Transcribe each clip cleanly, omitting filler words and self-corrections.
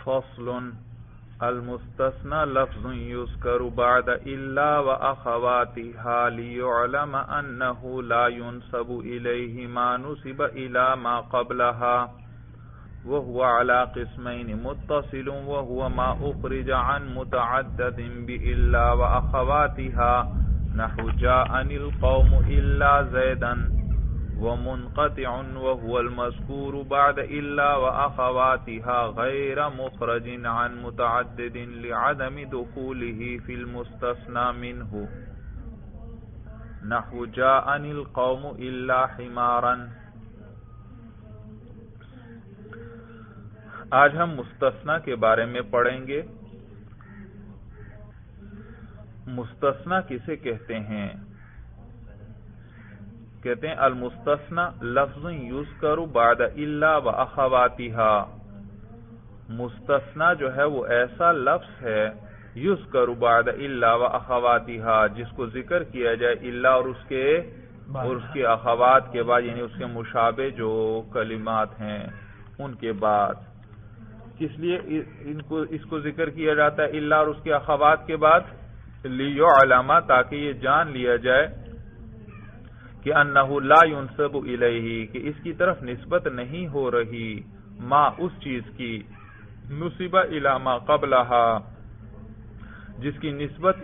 فصل المستثنى لفظ يذكر بعد إلا وأخواتها ليعلم أنه لا ينسب إليه ما نسب إلى ما قبلها وهو على قسمين متصل وهو ما أخرج عن متعدد بإلا وأخواتها نحو جاءني القوم إلا زيدا ومنقطع وهو المذكور بعد إلا وأخواتها غير مخرج عن متعدد لعدم دخوله في المستثنى منه نحو جاءني القوم إلا حمارا۔ آج ہم مستثنی کے بارے میں پڑھیں گے۔ مستثنی کسے کہتے ہیں؟ کہتے ہیں المستثنى لفظ یذکر بعد الا و اخواتها۔ مستثنی جو ہے وہ ایسا لفظ ہے یذکر بعد الا و اخواتها جس کو ذکر کیا جائے الا اور اس کے اخوات کے بعد، یعنی اس کے مشابہ جو کلمات ہیں ان کے بعد۔ کس لیے اس کو ذکر کیا جاتا ہے الا اور اس کے اخوات کے بعد؟ لیعلم، تاکہ یہ جان لیا جائے کہ انہ لا ينسب الیہ، کہ اس کی طرف نسبت نہیں ہو رہی، ما اس چیز کی، نسب الی ما قبلها جس کی نسبت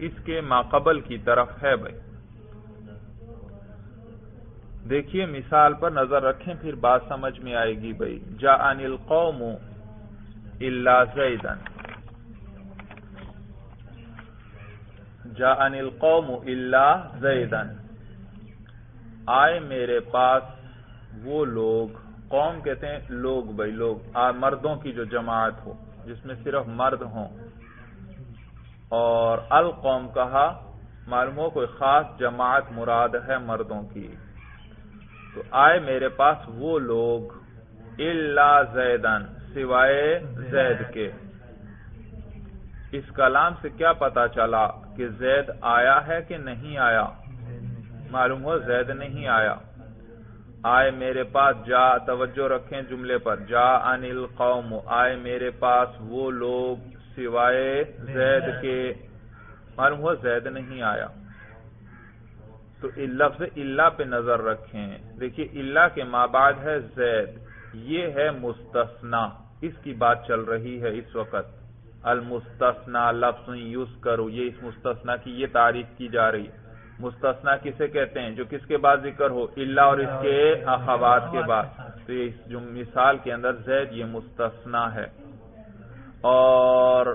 اس کے ما قبل کی طرف ہے۔ بھائی دیکھیے مثال پر نظر رکھیں، پھر بات سمجھ میں آئے گی۔ بھائی جاءنی القوم الا زیدا، جاءنی القوم الا زیدا، آئے میرے پاس وہ لوگ، قوم کہتے ہیں لوگ، بھائی لوگ مردوں کی جو جماعت ہو جس میں صرف مرد ہوں، اور القوم کہا معلوم ہو کوئی خاص جماعت مراد ہے مردوں کی۔ تو آئے میرے پاس وہ لوگ الا زیدن، سوائے زید کے۔ اس کلام سے کیا پتا چلا کہ زید آیا ہے کہ نہیں آیا؟ معلوم ہو زید نہیں آیا۔ آئے میرے پاس، جا توجہ رکھیں جملے پر، جاءنی القوم، آئے میرے پاس وہ لوگ سوائے زید کے، معلوم ہو زید نہیں آیا۔ تو لفظ الا پہ نظر رکھیں۔ دیکھیے الا کے ما بعد ہے زید، یہ ہے مستثنی، اس کی بات چل رہی ہے اس وقت۔ المستثنی لفظ یذکر، یہ اس مستثنی کی یہ تعریف کی جا رہی ہے۔ مستثنی کسے کہتے ہیں؟ جو کس کے بعد ذکر ہو؟ الا اور اس کے اخوات کے بعد۔ تو یہ جو مثال کے اندر زید یہ مستثنی ہے۔ اور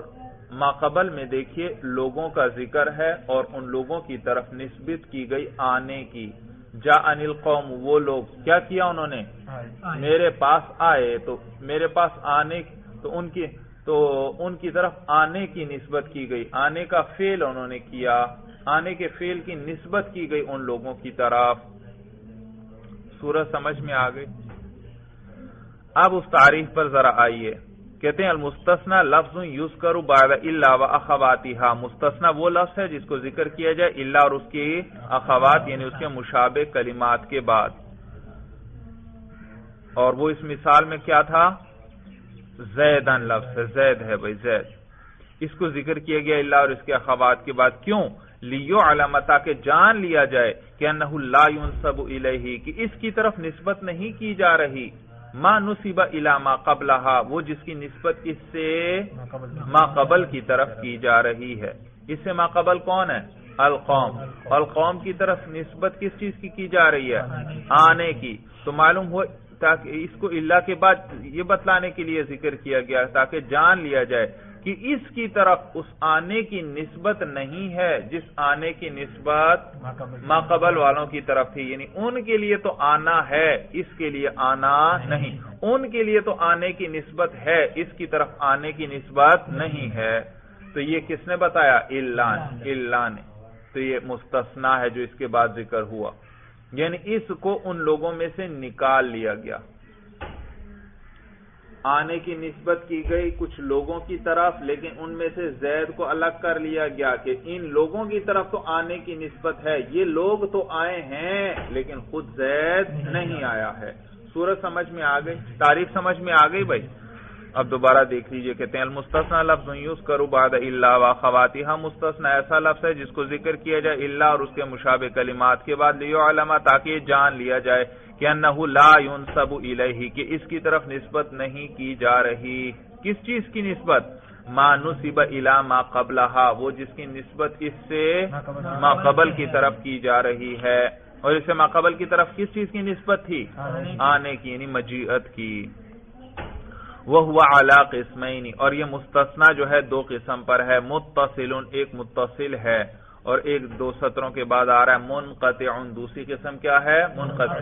ما قبل میں دیکھیے لوگوں کا ذکر ہے اور ان لوگوں کی طرف نسبت کی گئی آنے کی۔ جاءنی القوم، وہ لوگ کیا کیا انہوں نے؟ میرے پاس آئے، تو میرے پاس آنے تو ان کی طرف آنے کی نسبت کی گئی، آنے کا فعل انہوں نے کیا، آنے کے فعل کی نسبت کی گئی ان لوگوں کی طرف۔ سورج سمجھ میں آ گئی؟ اب اس تعریف پر ذرا آئیے۔ کہتے ہیں المستثنى لفظ یذکر بعد الا واخواتها، مستثنی وہ لفظ ہے جس کو ذکر کیا جائے الا اور اس کی اخوات یعنی اس کے مشابہ کلمات کے بعد۔ اور وہ اس مثال میں کیا تھا؟ زیدن لفظ ہے، زید ہے بھائی زید، اس کو ذکر کیا گیا الا اور اس کے اخوات کے بعد۔ کیوں؟ لیعلم، تاکہ جان لیا جائے کہ انہ لا ينسب الیہ، کہ اس کی طرف نسبت نہیں کی جا رہی، ما نسب الی ما قبلها، وہ جس کی نسبت اس سے ما قبل کی طرف کی جا رہی ہے۔ اس سے ما قبل کون ہے؟ القوم، القوم کی طرف نسبت کس چیز کی جا رہی ہے؟ آنے کی۔ تو معلوم ہو تاکہ اس کو الا کے بعد یہ بتلانے کے لیے ذکر کیا گیا تاکہ جان لیا جائے کہ اس کی طرف اس آنے کی نسبت نہیں ہے جس آنے کی نسبت ما قبل والوں کی طرف تھی، یعنی ان کے لیے تو آنا ہے، اس کے لیے آنا نہیں۔ ان کے لیے تو آنے کی نسبت ہے، اس کی طرف آنے کی نسبت نہیں ہے۔ تو یہ کس نے بتایا؟ الا نے۔ تو یہ مستثنی ہے جو اس کے بعد ذکر ہوا، یعنی اس کو ان لوگوں میں سے نکال لیا گیا۔ آنے کی نسبت کی گئی کچھ لوگوں کی طرف، لیکن ان میں سے زید کو الگ کر لیا گیا کہ ان لوگوں کی طرف تو آنے کی نسبت ہے، یہ لوگ تو آئے ہیں لیکن خود زید نہیں آیا ہے۔ سورج سمجھ میں آ گئی؟ تعریف سمجھ میں آ گئی بھائی؟ اب دوبارہ دیکھ لیجئے، کہتے ہیں المستثنى لفظ یذکر بعد الا واخواتها، مستثنی ایسا لفظ ہے جس کو ذکر کیا جائے الا اور اس کے مشابہ کلمات کے بعد، لیعلم تاکہ جان لیا جائے کہ انہ لا ينسب الیہ، کہ اس کی طرف نسبت نہیں کی جا رہی۔ کس چیز کی نسبت؟ ما نسب الی ما قبلها، وہ جس کی نسبت اس سے ما قبل کی طرف کی جا رہی ہے، اور اس سے ما قبل کی طرف کس چیز کی نسبت تھی؟ آنے کی، یعنی مجیئت کی۔ وَهُوَ عَلَى قِسْمَيْنِ، اور یہ مستثنی جو ہے دو قسم پر ہے، متصل، ایک متصل ہے اور ایک دو سطروں کے بعد آ رہا ہے، منقطع، دوسری قسم کیا ہے؟ منقطع۔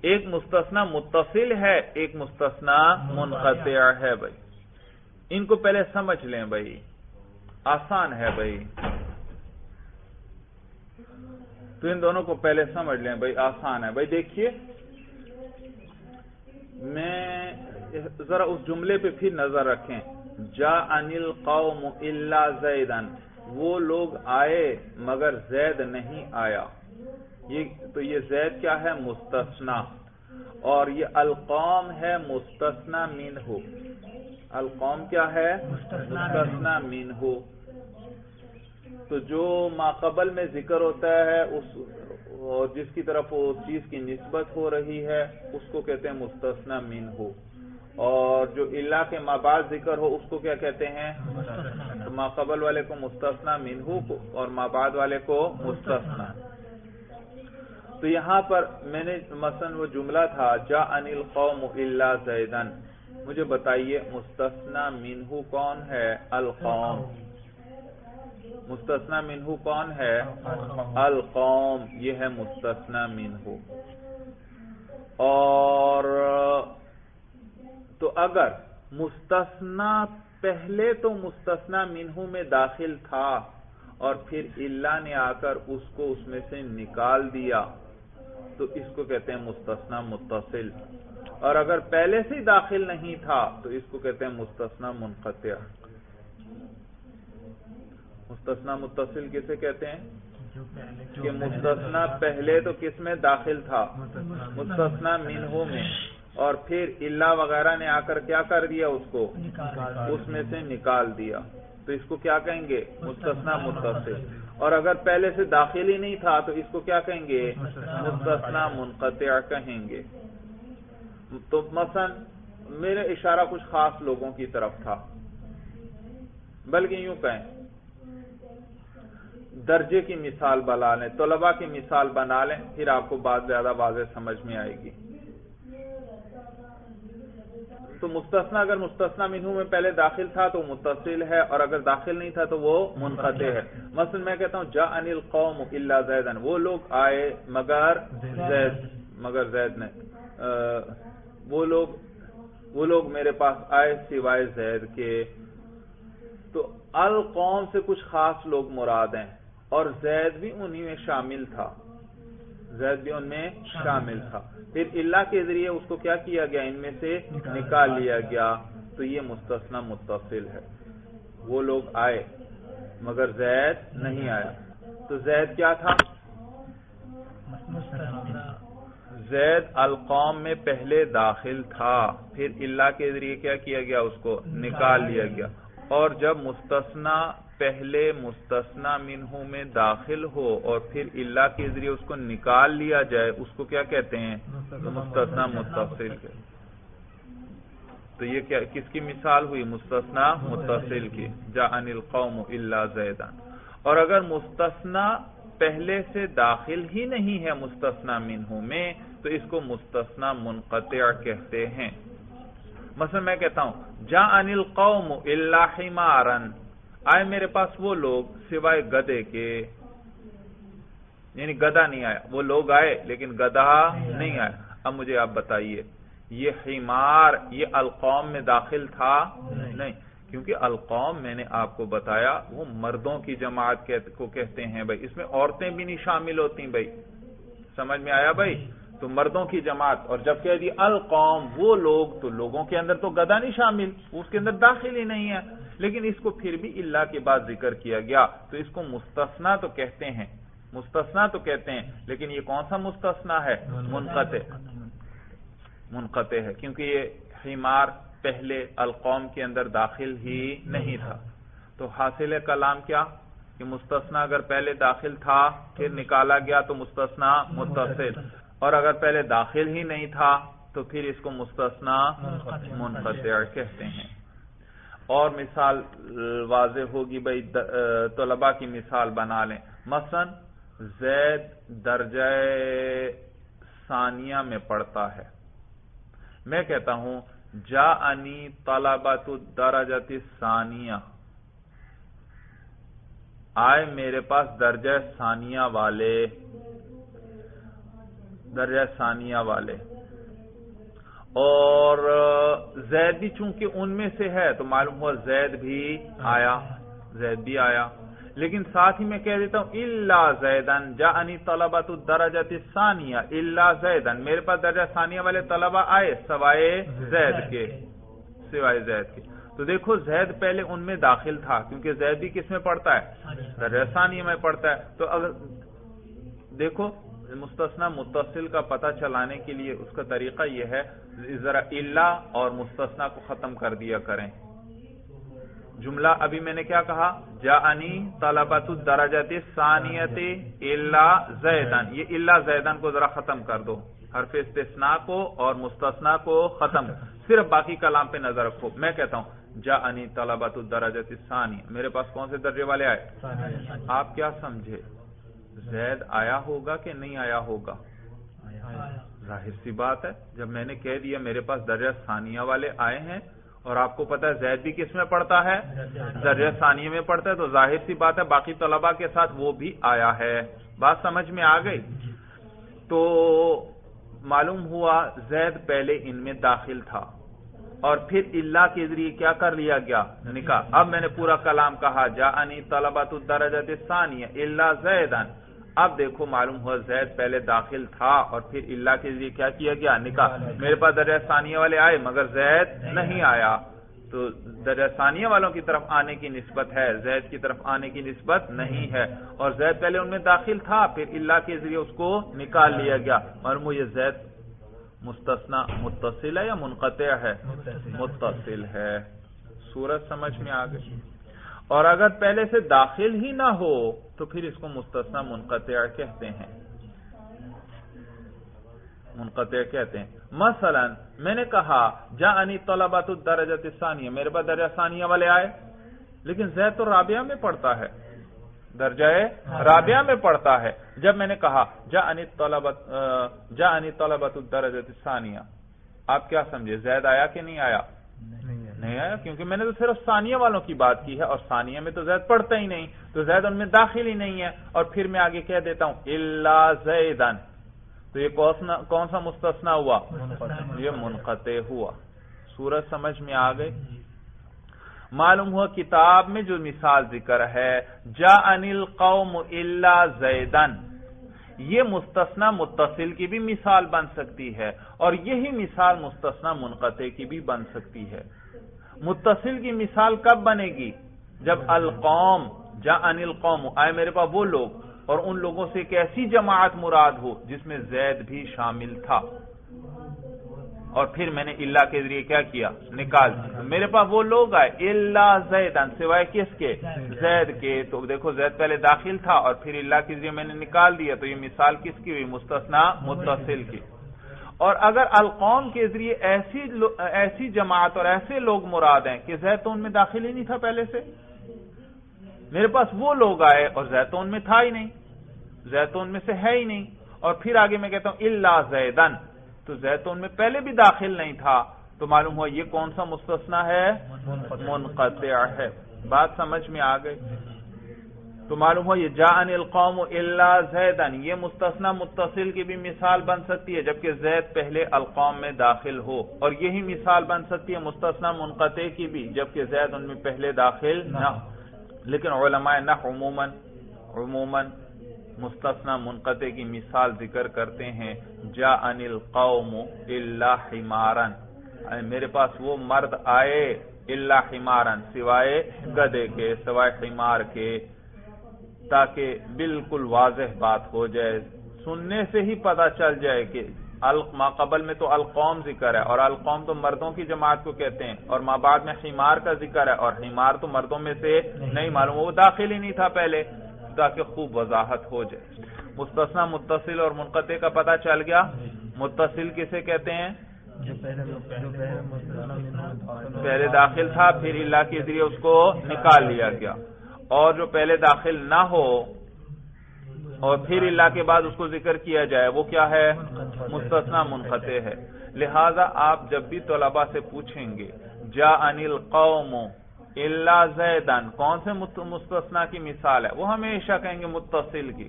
ایک مستثنی متصل ہے، ایک مستثنی منقطع ہے۔ بھائی ان کو پہلے سمجھ لیں، بھائی آسان ہے بھائی، تو ان دونوں کو پہلے سمجھ لیں بھائی، آسان ہے بھائی۔ دیکھیے میں ذرا اس جملے پہ پھر نظر رکھیں، جاءنی القوم الا زیدا، وہ لوگ آئے مگر زید نہیں آیا، تو یہ زید کیا ہے؟ مستثنی، اور یہ القوم ہے مستثنی منہ۔ القوم کیا ہے؟ مستثنی منہ۔ تو جو ما قبل میں ذکر ہوتا ہے اور جس کی طرف وہ چیز کی نسبت ہو رہی ہے اس کو کہتے ہیں مستثنی منہ، اور جو الا کے ما بعد ذکر ہو اس کو کیا کہتے ہیں؟ ما قبل والے کو مستثنی منہ کو اور ما بعد والے کو مستثنی۔ تو یہاں پر میں نے مثلا وہ جملہ تھا جاءنی القوم الا زیدا، مجھے بتائیے مستثنی منہ کون ہے؟ القوم۔ مستثنی منہ کون ہے؟ القوم، یہ ہے مستثنی منہ۔ اور تو اگر مستثنی پہلے تو مستثنی منہ میں داخل تھا اور پھر الا نے آ کر اس کو اس میں سے نکال دیا تو اس کو کہتے ہیں مستثنی متصل، اور اگر پہلے سے داخل نہیں تھا تو اس کو کہتے ہیں مستثنی منقطع۔ مستثنی متصل کسے کہتے ہیں؟ کہ مستثنی پہلے تو کس میں داخل تھا؟ مستثنی منہ میں، اور پھر الا وغیرہ نے آ کر کیا کر دیا؟ اس کو اس میں سے نکال دیا، تو اس کو کیا کہیں گے؟ مستثنی متصل۔ اور اگر پہلے سے داخل ہی نہیں تھا تو اس کو کیا کہیں گے؟ مستثنی منقطع کہیں گے۔ تو مثلا میرے اشارہ کچھ خاص لوگوں کی طرف تھا، بلکہ یوں کہیں درجے کی مثال بنا لیں، طلباء کی مثال بنا لیں، پھر آپ کو بات زیادہ واضح سمجھ میں آئے گی۔ تو مستثنی اگر مستثنی منہ میں پہلے داخل تھا تو متصل ہے، اور اگر داخل نہیں تھا تو وہ منقطع ہے۔ مثلا میں کہتا ہوں جاءنی القوم الا زیدا، وہ لوگ آئے مگر زید نے، وہ لوگ میرے پاس آئے سوائے زید کے۔ تو القوم سے کچھ خاص لوگ مراد ہیں، اور زید بھی انہی میں شامل تھا، زید بھی ان میں شامل تھا۔ پھر اللہ کے ذریعے اس کو کیا کیا گیا؟ ان میں سے نکال لیا گیا، تو یہ مستثنی متصل ہے۔ وہ لوگ آئے مگر زید نہیں آیا، تو زید کیا تھا؟ زید القوم میں پہلے داخل تھا، پھر اللہ کے ذریعے کیا کیا گیا؟ اس کو نکال لیا گیا۔ اور جب مستثنی پہلے مستثنی منہ میں داخل ہو اور پھر اللہ کے ذریعے اس کو نکال لیا جائے اس کو کیا کہتے ہیں؟ مستثنی متصل۔ تو یہ کیا کس کی مثال ہوئی؟ مستثنی متصل کی، جاءنی القوم الا زیدا۔ اور اگر مستثنی پہلے سے داخل ہی نہیں ہے مستثنی منہ میں تو اس کو مستثنی منقطع کہتے ہیں۔ مثلا میں کہتا ہوں جاءنی القوم الا حمارا، آئے میرے پاس وہ لوگ سوائے گدھے کے، یعنی گدھا نہیں آیا، وہ لوگ آئے لیکن گدھا نہیں آیا۔ اب مجھے آپ بتائیے یہ حمار یہ القوم میں داخل تھا؟ نہیں، کیونکہ القوم میں نے آپ کو بتایا وہ مردوں کی جماعت کو کہتے ہیں بھائی، اس میں عورتیں بھی نہیں شامل ہوتی بھائی، سمجھ میں آیا بھائی؟ تو مردوں کی جماعت، اور جب کہہ دی القوم وہ لوگ تو لوگوں کے اندر تو گدھا نہیں شامل، اس کے اندر داخل ہی نہیں ہے، لیکن اس کو پھر بھی اللہ کے بعد ذکر کیا گیا تو اس کو مستثنی تو کہتے ہیں، مستثنی تو کہتے ہیں، لیکن یہ کون سا مستثنی ہے؟ منقطع ہے، کیونکہ یہ حمار پہلے القوم کے اندر داخل ہی نہیں تھا. تو حاصل کلام کیا کہ مستثنا اگر پہلے داخل تھا پھر نکالا گیا تو مستثنا متصل، اور اگر پہلے داخل ہی نہیں تھا تو پھر اس کو مستثنا منقطع کہتے ہیں. اور مثال واضح ہوگی بھائی، طلباء کی مثال بنا لیں. مثلا زید درجہ ثانیہ میں پڑھتا ہے، میں کہتا ہوں جاءنی طلبۃ الدرجۃ الثانیہ، آئے میرے پاس درجہ ثانیہ والے. اور زید بھی چونکہ ان میں سے ہے تو معلوم ہوا زید بھی آیا. لیکن ساتھ ہی میں کہہ دیتا ہوں الا زیدن جاءنی طلبۃ الدرجۃ الثانیہ الا زیدن، میرے پاس درجہ ثانیہ والے طلبہ آئے سوائے زید کے. تو دیکھو زید پہلے ان میں داخل تھا کیونکہ زید بھی کس میں پڑھتا ہے؟ درجہ ثانیہ میں پڑھتا ہے. تو اگر دیکھو مستثنا متصل کا پتہ چلانے کے لیے اس کا طریقہ یہ ہے، ذرا الا اور مستثنا کو ختم کر دیا کریں. جملہ ابھی میں نے کیا کہا؟ جاءنی طلبۃ الدرجۃ الثانیۃ الا زیدن، یہ الا زیدن کو ذرا ختم کر دو، حرف استثناء کو اور مستثنا کو ختم، صرف باقی کلام پہ نظر رکھو. میں کہتا ہوں جاءنی طلبۃ الدرجۃ الثانیہ، میرے پاس کون سے درجے والے آئے؟ آپ کیا سمجھے؟ زید آیا ہوگا کہ نہیں آیا ہوگا؟ ظاہر سی بات ہے، جب میں نے کہہ دیا میرے پاس درجہ ثانیہ والے آئے ہیں اور آپ کو پتا ہے زید بھی کس میں پڑھتا ہے؟ درجہ ثانیہ میں پڑھتا ہے، تو ظاہر سی بات ہے باقی طلباء کے ساتھ وہ بھی آیا ہے. بات سمجھ میں آ گئی؟ تو معلوم ہوا زید پہلے ان میں داخل تھا اور پھر اللہ کے ذریعے کیا کر لیا گیا؟ نکاح. اب میں نے پورا کلام کہا جاءنی طلبۃ الدرجۃ الثانیہ الا زیدن. اب دیکھو معلوم ہوا زید پہلے داخل تھا اور پھر اللہ کے ذریعے کیا کیا گیا؟ نکاح. میرے پاس درجہ ثانیہ والے آئے مگر زید نہیں آیا، تو درجہ ثانیہ والوں کی طرف آنے کی نسبت ہے، زید کی طرف آنے کی نسبت نہیں ہے. اور زید پہلے ان میں داخل تھا پھر اللہ کے ذریعے اس کو نکال لیا گیا. معلوم ہو یہ زید مستثنا متصل ہے یا منقطع ہے؟ متصل ہے. صورت سمجھ میں آ گئی؟ اور اگر پہلے سے داخل ہی نہ ہو تو پھر اس کو مستثنا منقطع کہتے ہیں. مثلا میں نے کہا جاءنی طلبۃ الدرجۃ الثانیہ، میرے پاس درجہ ثانیہ والے آئے لیکن زید تو رابعہ میں پڑھتا ہے، درجہ رابعہ میں پڑھتا ہے. جب میں نے کہا جاءنی طلبۃ الدرجۃ الثانیہ، آپ کیا سمجھے؟ زید آیا کہ نہیں آیا؟ نہیں آیا، کیونکہ میں نے تو صرف ثانیہ والوں کی بات کی ہے اور ثانیہ میں تو زید پڑھتا ہی نہیں، تو زید ان میں داخل ہی نہیں ہے. اور پھر میں آگے کہہ دیتا ہوں الا زیدن، تو یہ کون سا مستثنا ہوا؟ یہ منقطع ہوا. صورت سمجھ میں آ گئی؟ معلوم ہوا کتاب میں جو مثال ذکر ہے جاءنی القوم الا زیدن، یہ مستثنا متصل کی بھی مثال بن سکتی ہے اور یہی مثال مستثنا منقطع کی بھی بن سکتی ہے. متصل کی مثال کب بنے گی؟ جب القوم جاءنی القوم آئے میرے پاس وہ لوگ اور ان لوگوں سے ایک ایسی جماعت مراد ہو جس میں زید بھی شامل تھا، اور پھر میں نے اللہ کے ذریعے کیا کیا؟ نکال دیا. میرے پاس وہ لوگ آئے الا زیدن، سوائے کس کے؟ زید کے. تو دیکھو زید پہلے داخل تھا اور پھر اللہ کے ذریعے میں نے نکال دیا، تو یہ مثال کس کی ہوئی؟ مستثنا متصل کی. اور اگر القوم کے ذریعے ایسی جماعت اور ایسے لوگ مراد ہیں کہ زید تو ان میں داخل ہی نہیں تھا پہلے سے، میرے پاس وہ لوگ آئے اور زید تو ان میں تھا ہی نہیں، زید تو ان میں سے ہے ہی نہیں، اور پھر آگے میں کہتا ہوں الا زیدن، تو زید تو ان میں پہلے بھی داخل نہیں تھا، تو معلوم ہوا یہ کون سا مستثنا ہے؟ منقطع ہے. بات سمجھ میں آ گئی؟ تو معلوم ہوا یہ جاءنی القوم الا زیدن، یہ مستثنا متصل کی بھی مثال بن سکتی ہے جبکہ زید پہلے القوم میں داخل ہو، اور یہی مثال بن سکتی ہے مستثنا منقطع کی بھی جبکہ زید ان میں پہلے داخل نہ ہو. لیکن علماء نحو عموماً مستثنا منقطع کی مثال ذکر کرتے ہیں جاءنی القوم الا حمارا، میرے پاس وہ مرد آئے الا حمارا، سوائے گدھے کے، سوائے حمار کے، تاکہ بالکل واضح بات ہو جائے، سننے سے ہی پتہ چل جائے کہ ما قبل میں تو القوم ذکر ہے، اور القوم تو مردوں کی جماعت کو کہتے ہیں، اور ما بعد میں حمار کا ذکر ہے، اور حمار تو مردوں میں سے نہیں معلوم، وہ داخل ہی نہیں تھا پہلے، تاکہ خوب وضاحت ہو جائے۔ مستثنی متصل اور منقطع کا پتہ چل گیا۔ متصل کسے کہتے ہیں؟ پہلے داخل تھا، پھر اللہ کے ذریعے اس کو نکال لیا گیا، اور جو پہلے داخل نہ ہو اور پھر اللہ کے بعد اس کو ذکر کیا جائے، وہ کیا ہے؟ مستثنی منقطع ہے۔ لہذا آپ جب بھی طلباء سے پوچھیں گے جاءنی القوم الا زیدن، کون سے مستثنی کی مثال ہے، وہ ہمیشہ کہیں گے متصل کی۔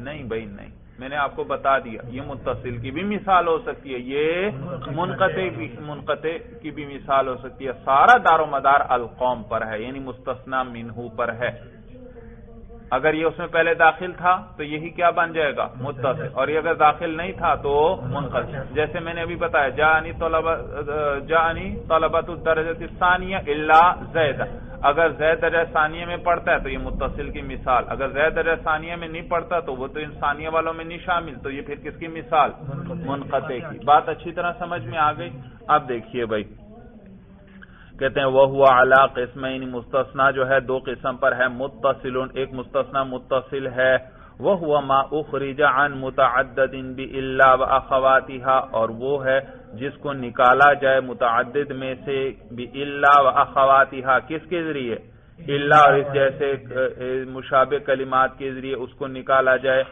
نہیں بھائی نہیں، میں نے آپ کو بتا دیا یہ متصل کی بھی مثال ہو سکتی ہے، یہ منقطع کی بھی مثال ہو سکتی ہے، سارا دار و مدار القوم پر ہے، یعنی مستثنی منہ پر ہے۔ اگر یہ اس میں پہلے داخل تھا تو یہی کیا بن جائے گا؟ متصل، اور یہ اگر داخل نہیں تھا تو منقطع۔ جیسے میں نے ابھی بتایا جاءنی طلبۃ الدرجۃ الثانیہ الا زید، اگر زید درجہ ثانیہ میں پڑھتا ہے تو یہ متصل کی مثال، اگر زید درجہ ثانیہ میں نہیں پڑھتا تو وہ تو ان ثانیہ والوں میں نہیں شامل، تو یہ پھر کس کی مثال؟ منقطع کی۔ بات اچھی طرح سمجھ میں آ گئی؟ اب دیکھیے بھائی، کہتے ہیں وَهُوَ عَلَى قِسْمَيْنِ، مستثنی جو ہے دو قسم پر ہے، متصل، ایک مستثنی متصل ہے، وَهُوَ مَا أُخْرِجَ عَنْ مُتَعَدَّدٍ بِإِلَّا وَأَخَوَاتِهَا، اور وہ ہے جس کو نکالا جائے متعدد میں سے بِإِلَّا وَأَخَوَاتِهَا، کس کے ذریعے؟ الا اور اس جیسے مشابہ کلمات کے ذریعے اس کو نکالا جائے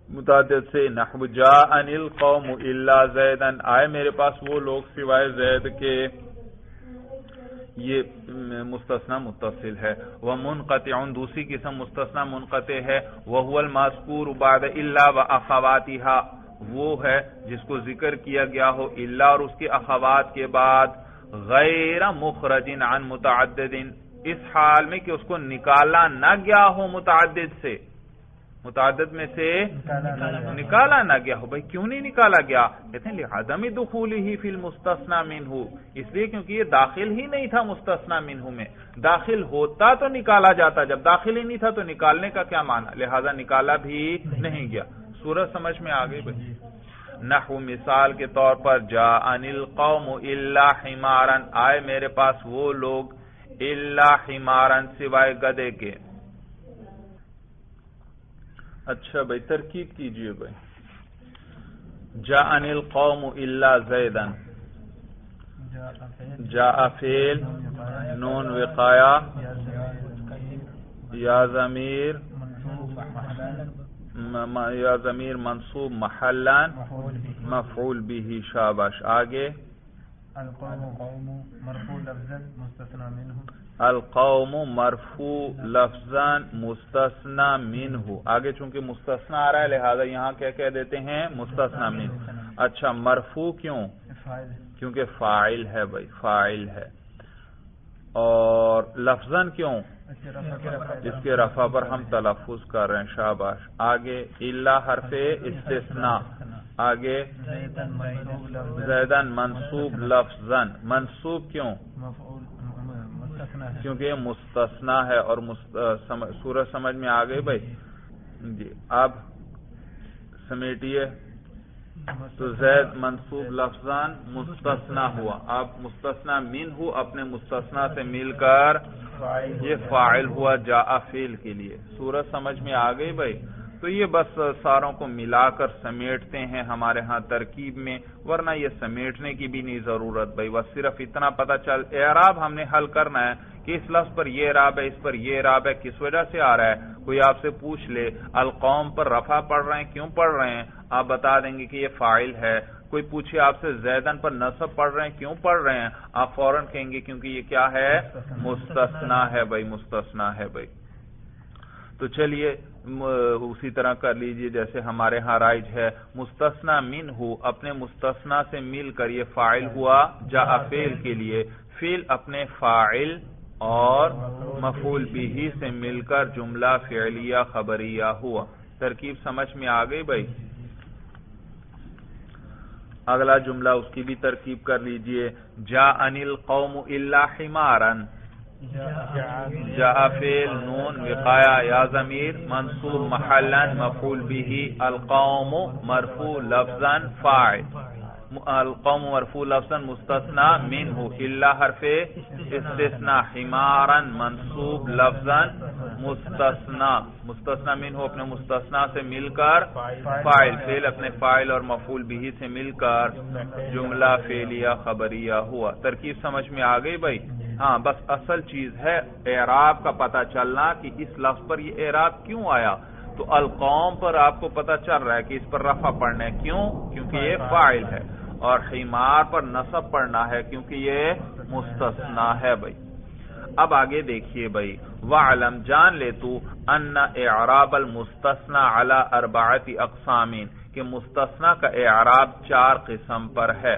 متعدد سے، نحو جاءنی القوم الا زیدن، آئے میرے پاس وہ لوگ سوائے زید کے، یہ مستثنی متصل ہے۔ ومنقطع، دوسری قسم مستثنی منقطع ہے، وهو المذکور بعد الا واخواتها، وہ ہے جس کو ذکر کیا گیا ہو الا اور اس کے اخوات کے بعد، غیر مخرج عن متعدد، اس حال میں کہ اس کو نکالا نہ گیا ہو متعدد سے، متعدد میں سے نکالا نہ گیا ہو۔ بھائی کیوں نہیں نکالا گیا؟ کہتے ہیں لعدم دخولہ فی المستثنی منہ، اس لیے کیونکہ یہ داخل ہی نہیں تھا مستثنی منہ میں، داخل ہوتا تو نکالا جاتا، جب داخل ہی نہیں تھا تو نکالنے کا کیا معنی، لہذا نکالا بھی نہیں گیا۔ سورج سمجھ میں آ گئی بھائی؟ نحو مثال کے طور پر جاءنی القوم الا حمارا، آئے میرے پاس وہ لوگ الا حمارا سوائے گدھے کے۔ اچھا بھائی ترکیب کیجئے بھائی، جاءنی القوم الا زیدن، جاء فعل، نون وقایا، یا ضمیر منصوب محلا مفعول به، شاباش۔ آگے القوم مرفوع لفظا مستثنى منہ، آگے چونکہ مستثنی آ رہا ہے لہذا یہاں کیا کہہ دیتے ہیں؟ مستثنی منہ۔ اچھا مرفوع کیوں؟ کیونکہ فاعل ہے بھائی، فاعل ہے۔ اور لفظاً کیوں؟ جس کے رفع پر ہم تلفظ کر رہے ہیں، شاباش۔ آگے الا حرف استثناء، آگے زیدن منصوب لفظاً، منصوب کیوں؟ کیونکہ یہ مستثنی ہے، اور سورج سمجھ میں آ گئی بھائی؟ جی اب سمیٹیے، تو زید منصوب لفظاً مستثنی ہوا، اب مستثنی منہ اپنے مستثنی سے مل کر یہ فاعل ہوا جاء فعل کے لیے۔ سورج سمجھ میں آ گئی بھائی؟ تو یہ بس ساروں کو ملا کر سمیٹتے ہیں ہمارے ہاں ترکیب میں، ورنہ یہ سمیٹنے کی بھی نہیں ضرورت بھائی، بس صرف اتنا پتہ چل اعراب ہم نے حل کرنا ہے کہ اس لفظ پر یہ اعراب ہے، اس پر یہ اعراب ہے، کس وجہ سے آ رہا ہے۔ کوئی آپ سے پوچھ لے القوم پر رفع پڑھ رہے ہیں، کیوں پڑھ رہے ہیں؟ آپ بتا دیں گے کہ یہ فاعل ہے۔ کوئی پوچھے آپ سے زیدن پر نصب پڑھ رہے ہیں، کیوں پڑھ رہے ہیں؟ آپ فوراً کہیں گے کیونکہ یہ کیا ہے؟ مستثنی ہے بھائی، مستثنی ہے بھائی۔ تو چلیے اسی طرح کر لیجئے جیسے ہمارے ہاں رائج ہے، مستثنی منہ اپنے مستثنی سے مل کر یہ فاعل ہوا جاء فعل کے لیے، فعل اپنے فاعل اور مفعول به سے مل کر جملہ فعلیہ خبریہ ہوا۔ ترکیب سمجھ میں آ گئی بھائی؟ اگلا جملہ اس کی بھی ترکیب کر لیجئے، جاءنی القوم الا حمارا، جاء فعل نون وقایا یا ضمیر منصوب محلا مفعول به القوم مرفوع لفظا فاعل القوم مرفوع لفظا مستثنى منه الا حرف استثناء حمارا منصوب لفظا مستثنى منه اپنے مستثنى سے مل کر فاعل فعل اپنے فاعل اور مفعول به سے مل کر جملہ فعلیہ خبریہ ہوا. ترکیب سمجھ میں آ گئی بھائی؟ ہاں بس اصل چیز ہے اعراب کا پتہ چلنا کہ اس لفظ پر یہ اعراب کیوں آیا. تو القوم پر آپ کو پتہ چل رہا ہے کہ اس پر رفع پڑھنا ہے. کیوں؟ کیونکہ یہ فاعل ہے. اور حمار پر نصب پڑھنا ہے کیونکہ یہ مستثنی ہے بھائی. اب آگے دیکھیے بھائی وَعْلَمْ جان لے تو ان اعراب المستثنى على 4 اقسام کہ مستثنی کا اعراب 4 قسم پر ہے.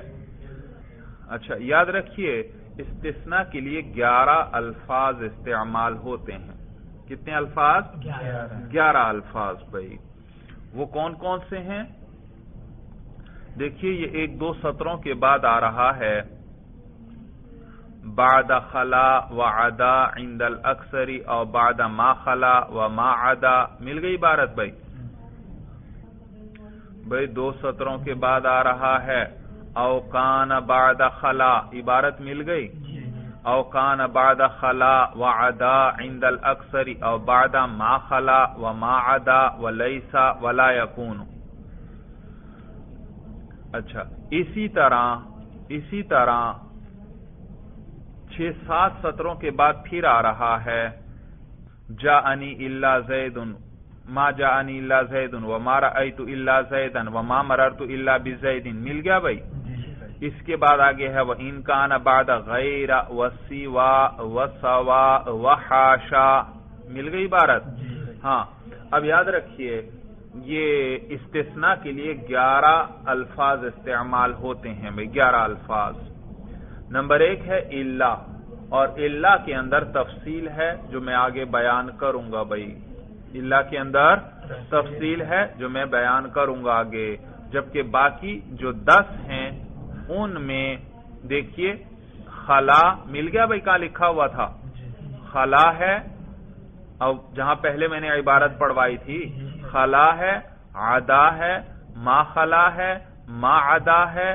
اچھا یاد رکھیے استثناء کے لیے 11 الفاظ استعمال ہوتے ہیں. کتنے الفاظ؟ 11 الفاظ بھائی. وہ کون کون سے ہیں؟ دیکھیے یہ 1-2 سطروں کے بعد آ رہا ہے بعد خلا وعدا عند الاکثر او بعد ما خلا وما عدا. مل گئی عبارت بھائی؟ 2 سطروں کے بعد آ رہا ہے او کان بعد خلا. عبارت مل گئی؟ او کان بعد خلا وعدا عند الاکثر او بعد ما خلا وما عدا وليس ولا يكون. اچھا اسی طرح 6-7 سطروں کے بعد پھر آ رہا ہے جاءنی الا زید ما جاءنی الا زید وما رأیت الا زیدا وما مررت الا بزید. مل گیا بھائی؟ اس کے بعد آگے ہے وَإِن كَانَ بَعْدَ غَيْرَ وَسِوَا وَسَوَا وَحَاشَا. مل گئی عبارت؟ ہاں اب یاد رکھیے یہ استثناء کے لیے 11 الفاظ استعمال ہوتے ہیں بھائی. 11 الفاظ. نمبر 1 ہے الا، اور الا کے اندر تفصیل ہے جو میں آگے بیان کروں گا بھائی. الا کے اندر تفصیل ہے جو میں بیان کروں گا آگے. جبکہ باقی جو 10 ہیں ان میں دیکھیے خلا. مل گیا بھائی؟ کہاں لکھا ہوا تھا؟ خلا ہے. اب جہاں پہلے میں نے عبارت پڑھوائی تھی خلا ہے، عدا ہے، ما خلا ہے، ما عدا ہے،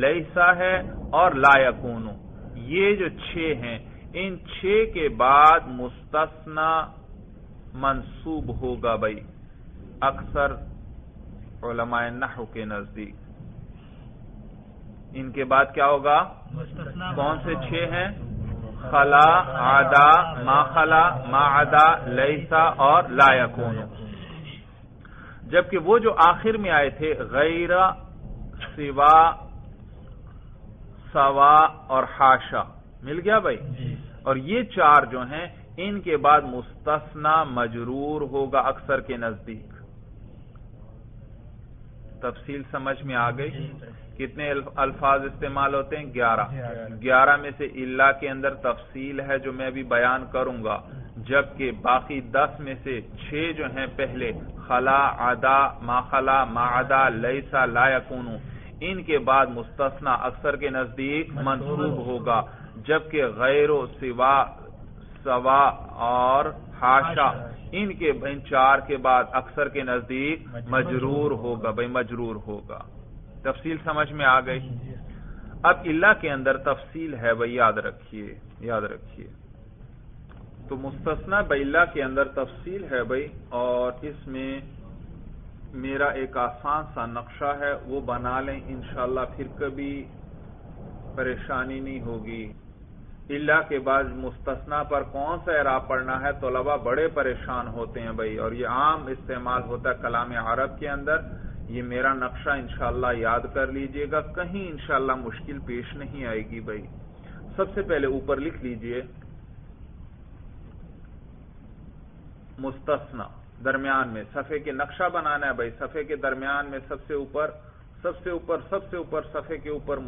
لیسا ہے اور لا یکون. یہ جو 6 ہیں ان 6 کے بعد مستثنی منصوب ہوگا بھائی اکثر علماء نحو کے نزدیک. ان کے بعد کیا ہوگا؟ کون سے 6 ہیں؟ خلا، عدا، ما خلا، ما عدا، لیسا اور لا یکون. جبکہ وہ جو آخر میں آئے تھے غیر، سوا، سوا اور حاشا. مل گیا بھائی؟ اور یہ 4 جو ہیں ان کے بعد مستثنی مجرور ہوگا اکثر کے نزدیک. تفصیل سمجھ میں آ گئی؟ کتنے الفاظ استعمال ہوتے ہیں؟ 11 میں سے الا کے اندر تفصیل ہے جو میں ابھی بیان کروں گا. جبکہ باقی 10 میں سے 6 جو ہیں پہلے خلا، عدا، ما خلا، ما عدا، لیسا، لا یکون، ان کے بعد مستثنی اکثر کے نزدیک منصوب ہوگا. جبکہ غیر، سوا، سوا اور حاشا ان 4 کے بعد اکثر کے نزدیک مجرور ہوگا بھائی، مجرور ہوگا. تفصیل سمجھ میں آ گئی؟ اب الا کے اندر تفصیل ہے بھائی، یاد رکھیے. تو مستثنی بِاللہ کے اندر تفصیل ہے بھائی، اور اس میں میرا ایک آسان سا نقشہ ہے وہ بنا لیں انشاءاللہ، پھر کبھی پریشانی نہیں ہوگی. الا کے بعد مستثنی پر کون سا اعراب پڑھنا ہے طلبہ بڑے پریشان ہوتے ہیں بھائی، اور یہ عام استعمال ہوتا ہے کلام عرب کے اندر. یہ میرا نقشہ انشاءاللہ یاد کر لیجئے گا، کہیں انشاءاللہ مشکل پیش نہیں آئے گی بھائی. سب سے پہلے اوپر لکھ لیجئے مستثنی، درمیان میں صفحے کے نقشہ بنانا ہے بھائی. صفحے کے درمیان میں سب سے اوپر صفحے کے اوپر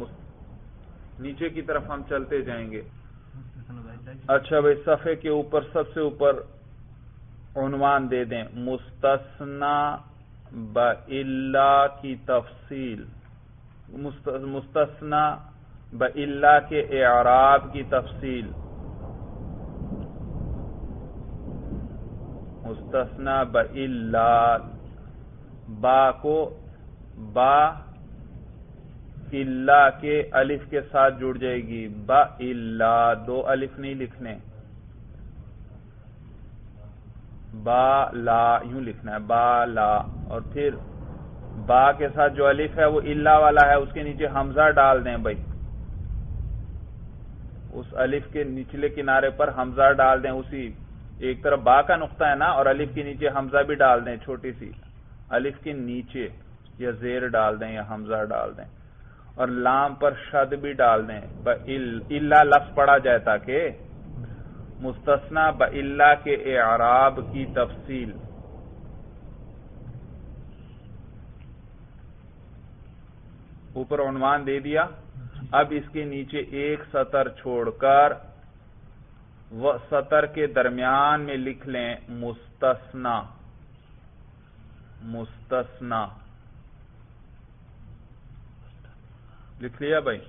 نیچے کی طرف ہم چلتے جائیں گے. اچھا بھائی صفحے کے اوپر سب سے اوپر عنوان دے دیں مستثنی بِاللہ کی تفصیل، مستثنی بِاللہ کے اعراب کی تفصیل. مستثنا بإلا، با کو با الا کے الف کے ساتھ جڑ جائے گی، با الا، دو الف نہیں لکھنے، با لا یوں لکھنا ہے، با لا، اور پھر با کے ساتھ جو الف ہے وہ الا والا ہے، اس کے نیچے حمزہ ڈال دیں بھائی، اس الف کے نچلے کنارے پر حمزہ ڈال دیں، اسی ایک طرف با کا نقطہ ہے نا، اور الف کے نیچے حمزہ بھی ڈال دیں، چھوٹی سی الف کے نیچے یا زیر ڈال دیں یا حمزہ ڈال دیں، اور لام پر شد بھی ڈال دیں، الا لفظ پڑھا جائے تاکہ مستثنا بإلا کے اعراب کی تفصیل۔ اوپر عنوان دے دیا، اب اس کے نیچے ایک سطر چھوڑ کر وہ سطر کے درمیان میں لکھ لیں مستثنا، مستثنا لکھ لیا بھائی؟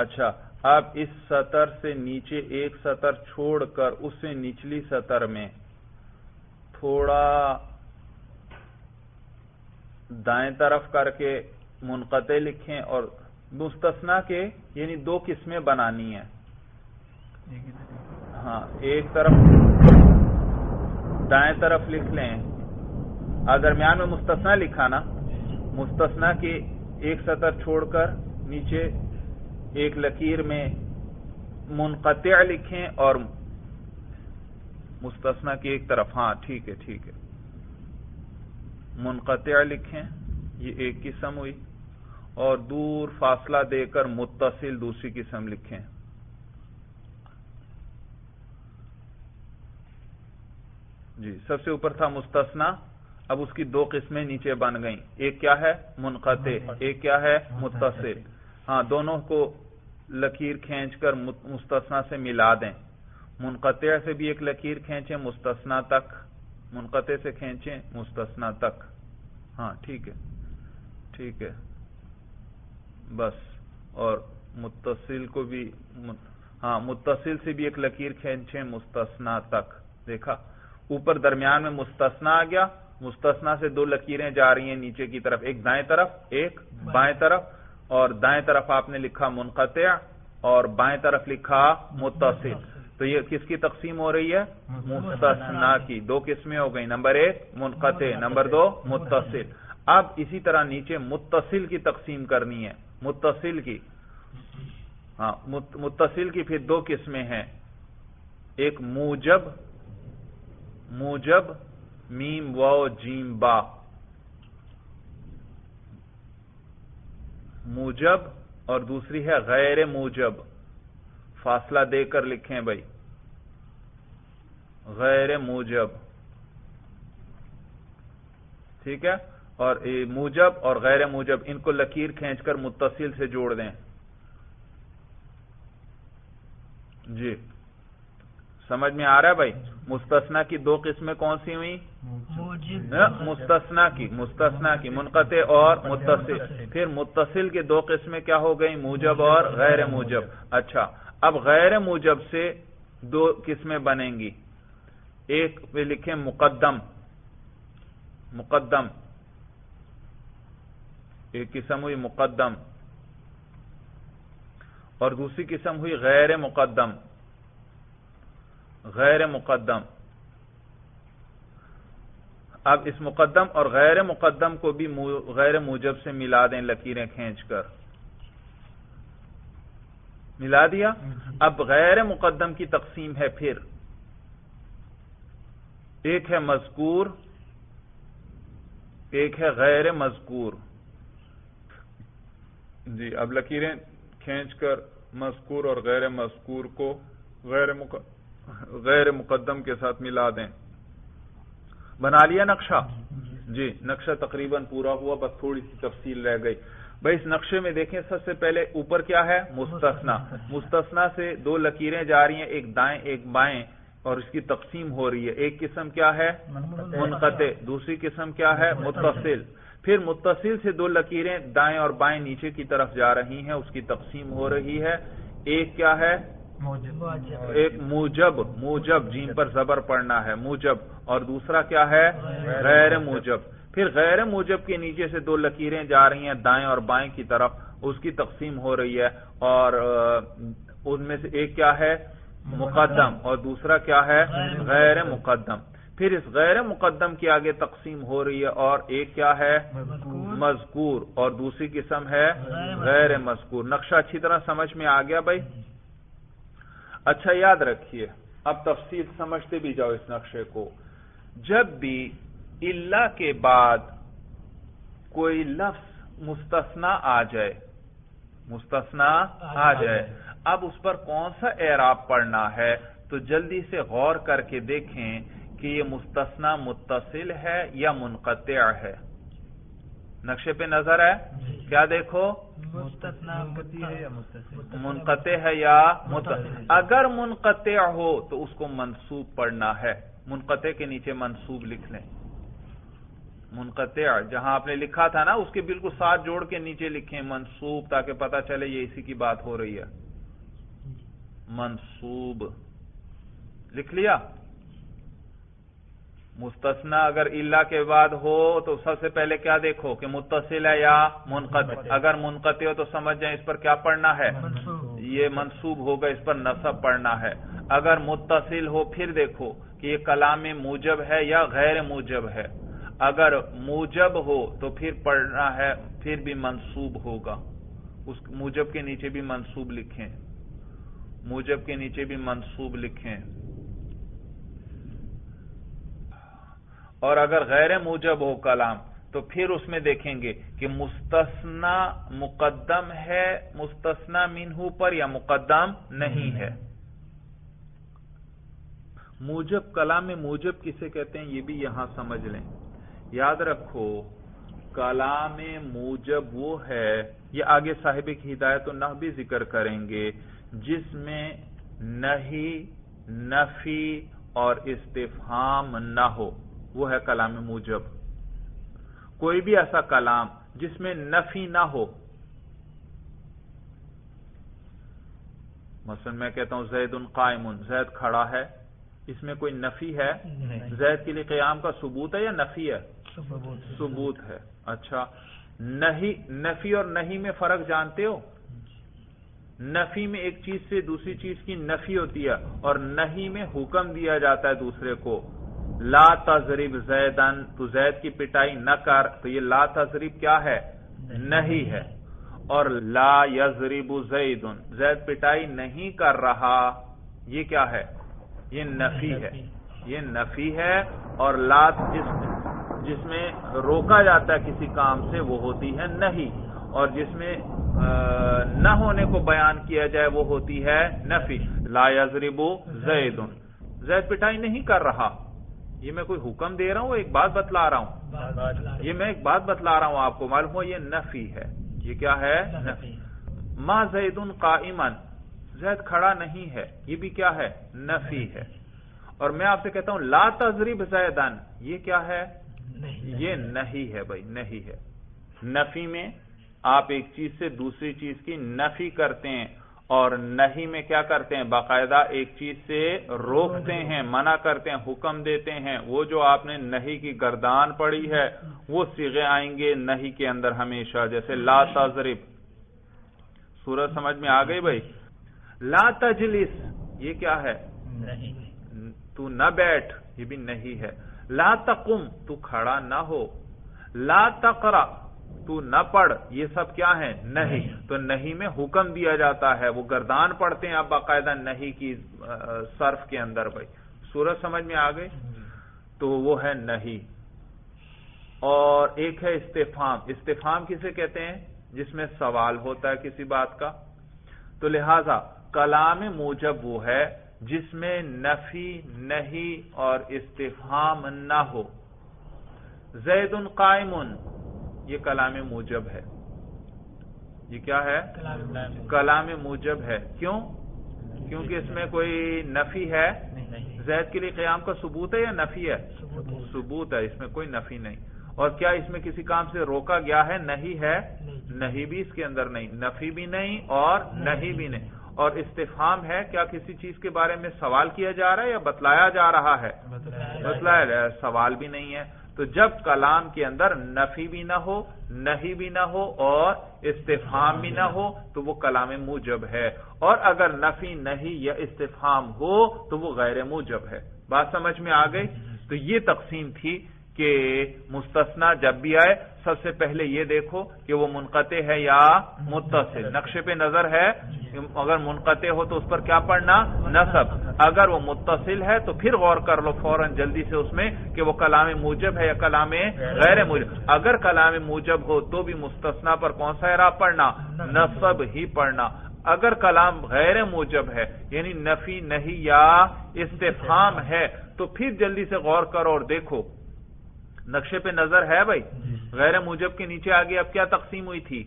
اچھا، اب اس سطر سے نیچے ایک سطر چھوڑ کر اس سے نچلی سطر میں تھوڑا دائیں طرف کر کے منقطع لکھیں، اور مستثنا کے یعنی دو قسمیں بنانی ہیں، ہاں ایک طرف دائیں طرف لکھ لیں، درمیان میں مستثنا لکھا نا، مستثنا کے ایک سطر چھوڑ کر نیچے ایک لکیر میں منقطع لکھیں، اور مستثنا کی ایک طرف، ہاں ٹھیک ہے ٹھیک ہے، منقطع لکھیں، یہ ایک قسم ہوئی، اور دور فاصلہ دے کر متصل دوسری قسم لکھیں۔ جی، سب سے اوپر تھا مستثنا، اب اس کی دو قسمیں نیچے بن گئیں، ایک کیا ہے منقطع، ایک کیا ہے متصل، ہاں دونوں کو لکیر کھینچ کر مستثنا سے ملا دیں، منقطع سے بھی ایک لکیر کھینچیں مستثنا تک، منقطع سے کھینچیں مستثنا تک، ہاں ٹھیک ہے ٹھیک ہے بس، اور متصل کو بھی، ہاں متصل سے بھی ایک لکیر کھینچیں مستثنا تک، دیکھا اوپر درمیان میں مستثنا آ گیا، مستثنا سے دو لکیریں جا رہی ہیں نیچے کی طرف، ایک دائیں طرف ایک بائیں طرف، اور دائیں طرف آپ نے لکھا منقطع اور بائیں طرف لکھا متصل، تو یہ کس کی تقسیم ہو رہی ہے؟ مستثنا کی، دو قسمیں ہو گئی، نمبر ایک منقطع، نمبر دو متصل۔ اب اسی طرح نیچے متصل کی تقسیم کرنی ہے، متصل کی، ہاں متصل کی پھر دو قسمیں ہیں، ایک موجب، موجب میم واو جیم با، موجب، اور دوسری ہے غیر موجب، فاصلہ دے کر لکھیں بھائی، غیر موجب، ٹھیک ہے، اور موجب اور غیر موجب ان کو لکیر کھینچ کر متصل سے جوڑ دیں۔ جی سمجھ میں آ رہا ہے بھائی؟ مستثنا کی دو قسمیں کون سی ہوئی؟ مستثنا کی منقطع اور متصل، پھر متصل کے دو قسمیں کیا ہو گئی؟ موجب اور غیر موجب۔ اچھا، اب غیر موجب سے دو قسمیں بنیں گی، ایک پہ لکھیں مقدم، مقدم ایک قسم ہوئی مقدم، اور دوسری قسم ہوئی غیر مقدم، غیر مقدم۔ اب اس مقدم اور غیر مقدم کو بھی غیر موجب سے ملا دیں لکیریں کھینچ کر، ملا دیا۔ اب غیر مقدم کی تقسیم ہے، پھر ایک ہے مذکور، ایک ہے غیر مذکور۔ جی اب لکیریں کھینچ کر مذکور اور غیر مذکور کو غیر مقدم کے ساتھ ملا دیں۔ بنا لیا نقشہ؟ جی نقشہ تقریباً پورا ہوا، بس تھوڑی سی تفصیل رہ گئی بھائی۔ اس نقشے میں دیکھیں، سب سے پہلے اوپر کیا ہے؟ مستثنا، مستثنا سے دو لکیریں جا رہی ہیں، ایک دائیں ایک بائیں، اور اس کی تقسیم ہو رہی ہے، ایک قسم کیا ہے؟ منقطع، دوسری قسم کیا ہے؟ متصل۔ پھر متصل سے دو لکیریں دائیں اور بائیں نیچے کی طرف جا رہی ہیں، اس کی تقسیم ہو رہی ہے، ایک کیا ہے؟ ایک موجب جیم پر زبر پڑنا ہے موجب، اور دوسرا کیا ہے غیر موجب. پھر غیر موجب کے نیچے سے دو لکیریں جا رہی ہیں دائیں اور بائیں کی طرف، اس کی تقسیم ہو رہی ہے، اور ان میں سے ایک کیا ہے مقدم اور دوسرا کیا ہے غیر مقدم. پھر اس غیر مقدم کی آگے تقسیم ہو رہی ہے، اور ایک کیا ہے مذکور اور دوسری قسم ہے غیر مذکور. نقشہ اچھی طرح سمجھ میں آ گیا بھائی؟ اچھا یاد رکھیے، اب تفصیل سمجھتے بھی جاؤ اس نقشے کو. جب بھی الا کے بعد کوئی لفظ مستثنا آ جائے، اب اس پر کون سا اعراب پڑھنا ہے، تو جلدی سے غور کر کے دیکھیں کہ یہ مستثنا متصل ہے یا منقطع ہے. نقشے پہ نظر ہے؟ کیا دیکھو منقطع ہے یا متصل. اگر منقطع ہو تو اس کو منصوب پڑھنا ہے. منقطع کے نیچے منصوب لکھ لیں. منقطع جہاں آپ نے لکھا تھا نا اس کے بالکل ساتھ جوڑ کے نیچے لکھیں منصوب، تاکہ پتہ چلے یہ اسی کی بات ہو رہی ہے. منصوب لکھ لیا. مستثنا اگر الا کے بعد ہو تو سب سے پہلے کیا دیکھو کہ متصل ہے یا منقطع. اگر منقطع ہو تو سمجھ جائیں اس پر کیا پڑھنا ہے، یہ منصوب ہوگا، اس پر نصب پڑھنا ہے. اگر متصل ہو پھر دیکھو کہ یہ کلام موجب ہے یا غیر موجب ہے. اگر موجب ہو تو پھر پڑھنا ہے، پھر بھی منصوب ہوگا. اس موجب کے نیچے بھی منصوب لکھیں، موجب کے نیچے بھی منصوب لکھیں. اور اگر غیر موجب ہو کلام تو پھر اس میں دیکھیں گے کہ مستثنا مقدم ہے مستثنا منہ پر یا مقدم نہیں ہے. موجب کلام موجب کسے کہتے ہیں یہ بھی یہاں سمجھ لیں. یاد رکھو کلام موجب وہ ہے، یہ آگے صاحب کی ہدایت النحو بھی ذکر کریں گے، جس میں نہی، نفی اور استفہام نہ ہو، وہ ہے کلام موجب. کوئی بھی ایسا کلام جس میں نفی نہ ہو، مثلا میں کہتا ہوں زید قائم، زید کھڑا ہے، اس میں کوئی نفی ہے؟ زید کے لیے قیام کا ثبوت ہے یا نفی ہے؟ ثبوت ہے. اچھا نفی اور نہیں میں فرق جانتے ہو؟ نفی میں ایک چیز سے دوسری چیز کی نفی ہوتی ہے، اور نہیں میں حکم دیا جاتا ہے دوسرے کو، لا تضرب زیدن، تو زید کی پٹائی نہ کر، تو یہ لا تضرب کیا ہے نہیں ہے. اور لا یضرب زید، زید پٹائی نہیں کر رہا، یہ کیا ہے یہ نفی ہے. یہ نفی ہے. اور لا جس میں روکا جاتا ہے کسی کام سے وہ ہوتی ہے نہیں، اور جس میں نہ ہونے کو بیان کیا جائے وہ ہوتی ہے نفی. لا یضرب زید، زید پٹائی نہیں کر رہا، یہ میں کوئی حکم دے رہا ہوں، ایک بات بتلا رہا ہوں، یہ میں ایک بات بتلا رہا ہوں آپ کو، معلوم ہو یہ نفی ہے. یہ کیا ہے نفی. ما زید قائما، زید کھڑا نہیں ہے، یہ بھی کیا ہے نفی ہے. اور میں آپ سے کہتا ہوں لا تضرب زیدن، یہ کیا ہے یہ نہیں ہے بھائی، نہیں ہے. نفی میں آپ ایک چیز سے دوسری چیز کی نفی کرتے ہیں، اور نہیں میں کیا کرتے ہیں باقاعدہ ایک چیز سے روکتے ہیں، منع کرتے ہیں، حکم دیتے ہیں. وہ جو آپ نے نہیں کی گردان پڑی ہے وہ صیغے آئیں گے نہیں کے اندر ہمیشہ، جیسے لا تضرب. سورج سمجھ میں آ گئی بھائی؟ لا تجلس، یہ کیا ہے تو نہ بیٹھ، یہ بھی نہیں ہے. لا تقم، تو کھڑا نہ ہو. لا تقرأ، تو نہ پڑھ، یہ سب کیا ہے نہیں. تو نہیں میں حکم دیا جاتا ہے، وہ گردان پڑھتے ہیں آپ باقاعدہ نہیں کی صرف کے اندر. بھائی سورج سمجھ میں آ گئی؟ تو وہ ہے نہیں. اور ایک ہے استفہام. استفہام کسے کہتے ہیں؟ جس میں سوال ہوتا ہے کسی بات کا. تو لہذا کلام موجب وہ ہے جس میں نفی، نہیں اور استفہام نہ ہو. زید قائم، یہ کلام موجب ہے. یہ کیا ہے کلام موجب ہے. کیوں؟ کیونکہ اس میں کوئی نفی ہے. زید کے لیے قیام کا ثبوت ہے یا نفی ہے؟ ثبوت ہے، اس میں کوئی نفی نہیں. اور کیا اس میں کسی کام سے روکا گیا ہے؟ نہیں ہے. نہیں بھی اس کے اندر نہیں، نفی بھی نہیں اور نہیں بھی نہیں. اور استفہام ہے کیا کسی چیز کے بارے میں سوال کیا جا رہا ہے یا بتلایا جا رہا ہے؟ بتلایا جا رہا ہے، سوال بھی نہیں ہے۔ تو جب کلام کے اندر نفی بھی نہ ہو، نہیں بھی نہ ہو اور استفہام بھی نہ ہو تو وہ کلام موجب ہے، اور اگر نفی نہیں یا استفہام ہو تو وہ غیر موجب ہے۔ بات سمجھ میں آ گئی؟ تو یہ تقسیم تھی کہ مستثنا جب بھی آئے سب سے پہلے یہ دیکھو کہ وہ منقطع ہے یا متصل۔ نقشے پہ نظر ہے، اگر منقطع ہو تو اس پر کیا پڑھنا؟ نصب۔ اگر وہ متصل ہے تو پھر غور کر لو فوراً جلدی سے اس میں کہ وہ کلام موجب ہے یا کلام غیر موجب۔ اگر کلام موجب ہو تو بھی مستثنا پر کون سا اعراب پڑھنا؟ نصب ہی پڑھنا۔ اگر کلام غیر موجب ہے یعنی نفی نہیں یا استفہام ہے تو پھر جلدی سے غور کرو اور دیکھو نقشے پہ نظر ہے بھائی، غیر موجب کے نیچے آگے اب کیا تقسیم ہوئی تھی؟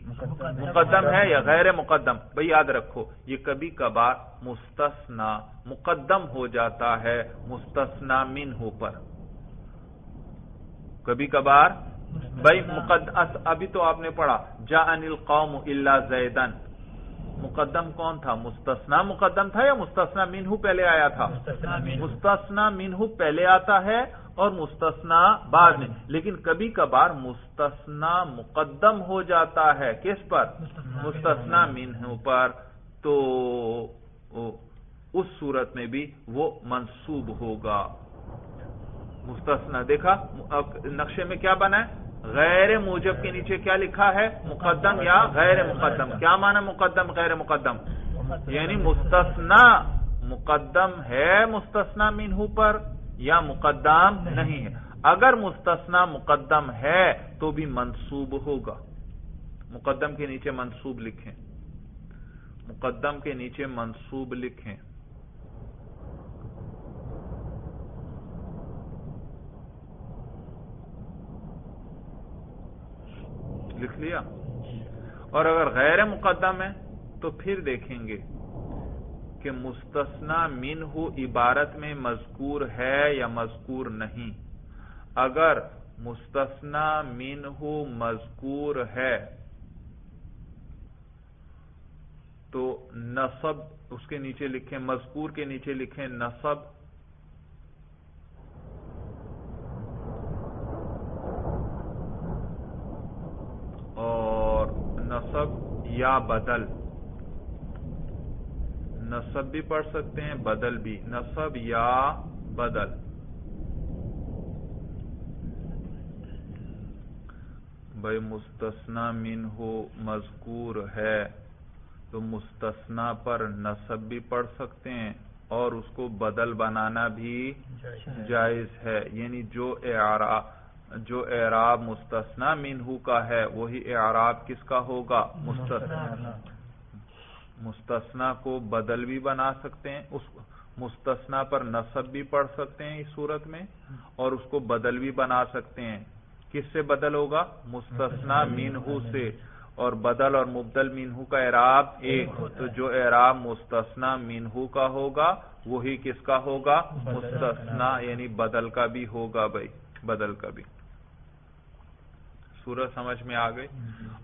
مقدم ہے یا غیر مقدم؟ بھائی یاد رکھو یہ کبھی کبھار مستثنا مقدم ہو جاتا ہے مستثنا منہ پر، کبھی کبھار بھائی ابھی تو آپ نے پڑھا جاءنی القوم الا زیدن، مقدم کون تھا؟ مستثنا مقدم تھا یا مستثنا منہ پہلے آیا تھا؟ مستثنا منہ پہلے آتا ہے اور مستثنا بعد میں، لیکن کبھی کبھار مستثنا مقدم ہو جاتا ہے کس پر؟ مستثنا منہ پر، تو اس صورت میں بھی وہ منصوب ہوگا۔ مستثنا دیکھا نقشے میں کیا بنا ہے؟ غیر موجب کے نیچے کیا لکھا ہے؟ مقدم یا غیر مقدم۔ کیا معنی مقدم غیر مقدم؟ یعنی مستثنا مقدم ہے مستثنا منہ پر یا مقدم نہیں ہے۔ اگر مستثنا مقدم ہے تو بھی منصوب ہوگا۔ مقدم کے نیچے منصوب لکھیں، مقدم کے نیچے منصوب لکھیں۔ لکھ لیا؟ اور اگر غیر مقدم ہے تو پھر دیکھیں گے کہ مستثنا منہ عبارت میں مذکور ہے یا مذکور نہیں۔ اگر مستثنا منہ مذکور ہے تو نصب اس کے نیچے لکھیں، مذکور کے نیچے لکھیں نصب، اور نصب یا بدل، نصب بھی پڑھ سکتے ہیں بدل بھی، نصب یا بدل۔ بھائی مستثنا منہ مذکور ہے تو مستثنا پر نصب بھی پڑھ سکتے ہیں اور اس کو بدل بنانا بھی جائز ہے، یعنی جو اعراب مستثنا منہ کا ہے وہی اعراب کس کا ہوگا؟ مستثنا۔ مستثنا کو بدل بھی بنا سکتے ہیں، اس مستثنا پر نصب بھی پڑھ سکتے ہیں اس صورت میں، اور اس کو بدل بھی بنا سکتے ہیں۔ کس سے بدل ہوگا؟ مستثنا منہ سے، اور بدل اور مبدل منہ کا اعراب ایک، تو جو اعراب مستثنا منہ کا ہوگا وہی کس کا ہوگا؟ مستثنا یعنی بدل کا بھی ہوگا بھائی، بدل کا بھی۔ صورت سمجھ میں آ گئی؟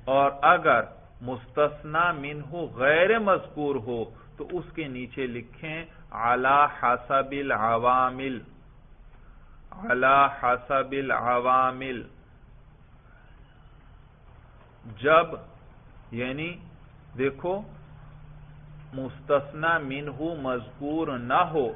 اور اگر مستثنا منہ غیر مذکور ہو تو اس کے نیچے لکھیں علی حسب العوامل، علی حسب العوامل۔ جب یعنی دیکھو مستثنا منہ مذکور نہ ہو،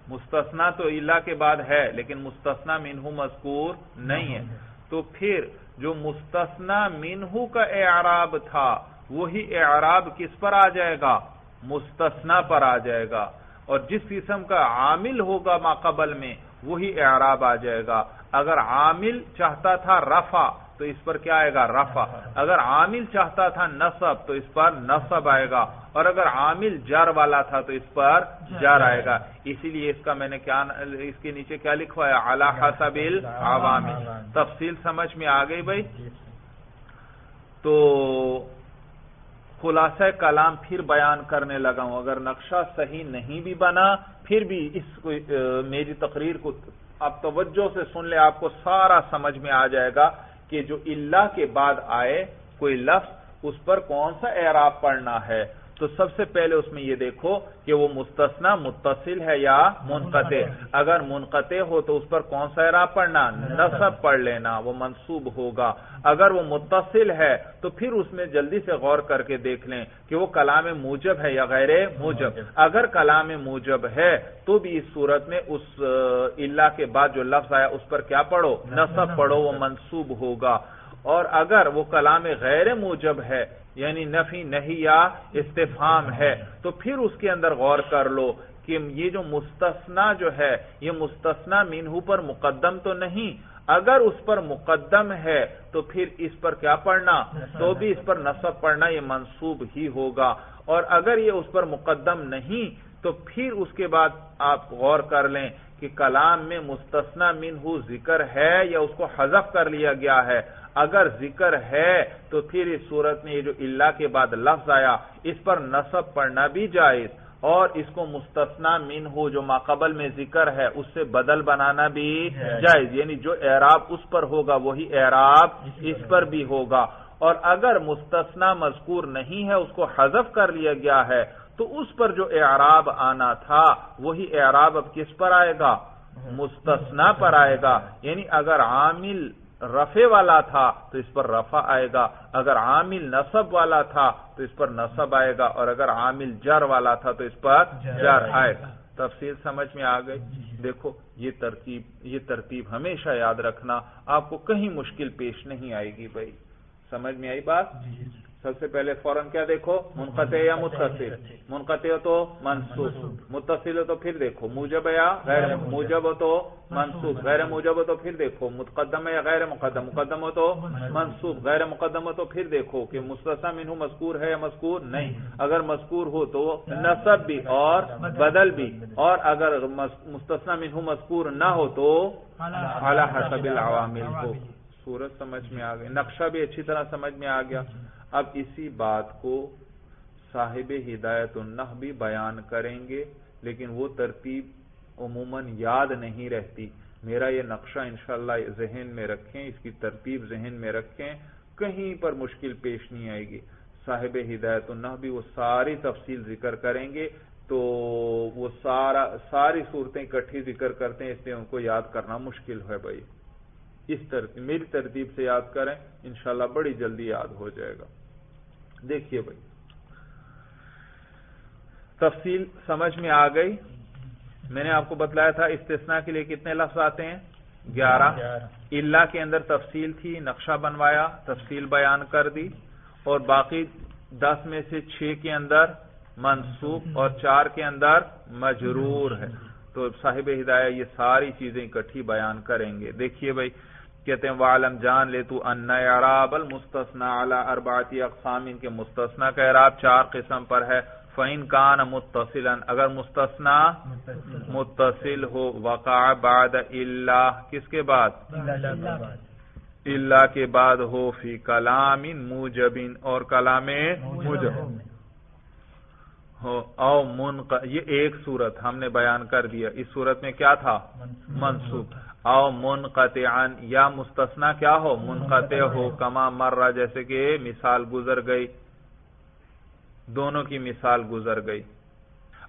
مستثنا تو الا کے بعد ہے لیکن مستثنا منہ مذکور نہیں ہے، تو پھر جو مستثنا منہ کا اعراب تھا وہی اعراب کس پر آ جائے گا؟ مستثنا پر آ جائے گا، اور جس قسم کا عامل ہوگا ما قبل میں وہی اعراب آ جائے گا۔ اگر عامل چاہتا تھا رفع تو اس پر کیا آئے گا؟ رفع۔ اگر عامل چاہتا تھا نصب تو اس پر نصب آئے گا، اور اگر عامل جر والا تھا تو اس پر جر آئے گا۔ اسی لیے اس کا میں نے کیا اس کے نیچے کیا لکھوایا؟ علی حسب العوامل۔ تفصیل سمجھ میں آ گئی بھائی؟ تو خلاصہ کلام پھر بیان کرنے لگا ہوں، اگر نقشہ صحیح نہیں بھی بنا پھر بھی اس کو میری تقریر کو آپ توجہ سے سن لیں، آپ کو سارا سمجھ میں آ جائے گا کہ جو اللہ کے بعد آئے کوئی لفظ اس پر کون سا اعراب پڑھنا ہے۔ تو سب سے پہلے اس میں یہ دیکھو کہ وہ مستثنا متصل ہے یا منقطع. اگر منقطع ہو تو اس پر کون سا اعراب پڑھنا؟ نصب پڑھ لینا، وہ منصوب ہوگا. اگر وہ متصل ہے تو پھر اس میں جلدی سے غور کر کے دیکھ لیں کہ وہ کلام موجب ہے یا غیر موجب. اگر کلام موجب ہے تو بھی اس صورت میں اس الا کے بعد جو لفظ آیا اس پر کیا پڑھو؟ نصب پڑھو، وہ منصوب ہوگا. اور اگر وہ کلام غیر موجب ہے یعنی نفی نہیں یا استفہام ہے تو پھر اس کے اندر غور کر لو کہ یہ جو مستثنا جو ہے یہ مستثنا منہ پر مقدم تو نہیں. اگر اس پر مقدم ہے تو پھر اس پر کیا پڑھنا؟ تو بھی اس پر نصب پڑھنا، یہ منصوب ہی ہوگا. اور اگر یہ اس پر مقدم نہیں تو پھر اس کے بعد آپ غور کر لیں کہ کلام میں مستثنا منہ ذکر ہے یا اس کو حذف کر لیا گیا ہے. اگر ذکر ہے تو پھر اس صورت میں یہ جو الا کے بعد لفظ آیا اس پر نصب پڑھنا بھی جائز، اور اس کو مستثنا منہ جو ماقبل میں ذکر ہے اس سے بدل بنانا بھی جائز، یعنی جو اعراب اس پر ہوگا وہی اعراب اس پر بھی ہوگا. اور اگر مستثنا مذکور نہیں ہے، اس کو حذف کر لیا گیا ہے، تو اس پر جو اعراب آنا تھا وہی اعراب اب کس پر آئے گا؟ مستثنا پر آئے گا. یعنی اگر عامل رفع والا تھا تو اس پر رفع آئے گا، اگر عامل نصب والا تھا تو اس پر نصب آئے گا، اور اگر عامل جر والا تھا تو اس پر جر آئے گا. تفصیل سمجھ میں آ گئی؟ دیکھو یہ ترتیب ہمیشہ یاد رکھنا، آپ کو کہیں مشکل پیش نہیں آئے گی. بھائی سمجھ میں آئی بات؟ سب سے پہلے فوراً کیا دیکھو؟ منقطع یا متصل. منقطع ہو تو منصوب، متصل ہو تو پھر دیکھو موجب یا غیر موجب ہو تو منصوب، غیر موجب ہو تو پھر دیکھو مقدم ہے یا غیر مقدم، مقدم ہو تو منصوب، غیر مقدم ہو تو پھر دیکھو کہ مستثنا منہ مذکور ہے یا مذکور نہیں. اگر مذکور ہو تو نصب بھی اور بدل بھی، اور اگر مستثنا منہ مذکور نہ ہو تو علی حسب العوامل ہو. صورت سمجھ میں آ گئی، نقشہ بھی اچھی طرح سمجھ میں آ گیا. اب اسی بات کو صاحب ہدایت النحو بھی بیان کریں گے، لیکن وہ ترتیب عموماً یاد نہیں رہتی. میرا یہ نقشہ انشاءاللہ ذہن میں رکھیں، اس کی ترتیب ذہن میں رکھیں، کہیں پر مشکل پیش نہیں آئے گی. صاحب ہدایت النحو بھی وہ ساری تفصیل ذکر کریں گے، تو وہ ساری صورتیں اکٹھی ذکر کرتے ہیں، اس لیے ان کو یاد کرنا مشکل ہے. بھائی اس ترتیب میری ترتیب سے یاد کریں، انشاءاللہ بڑی جلدی یاد ہو جائے گا. دیکھیے بھائی تفصیل سمجھ میں آ گئی. میں نے آپ کو بتلایا تھا استثناء کے لیے کتنے لفظ آتے ہیں؟ 11. الا کے اندر تفصیل تھی، نقشہ بنوایا، تفصیل بیان کر دی، اور باقی 10 میں سے 6 کے اندر منصوب اور 4 کے اندر مجرور ہے. تو صاحب ہدایہ یہ ساری چیزیں اکٹھی بیان کریں گے. دیکھیے بھائی کہتے ہیں وَعَلَمْ جان لے تو ان اعراب المستثنى علی 4 اقسام، ان کے مستثنى کا اعراب 4 قسم پر ہے. فَإِنْ كَانَ مُتَّصِلًا، اگر مستثنى متصل ہو، وقع بعد الا، کس کے بعد؟ الا کے بعد ہو، فی کلام موجب، اور کلام موجب ہو، او یہ ایک صورت ہم نے بیان کر دیا. اس صورت میں کیا تھا؟ منصوب. او منقطعا، یا مستثنا کیا ہو؟ منقطع ہو. کما مرہ، جیسے کہ مثال گزر گئی، دونوں کی مثال گزر گئی.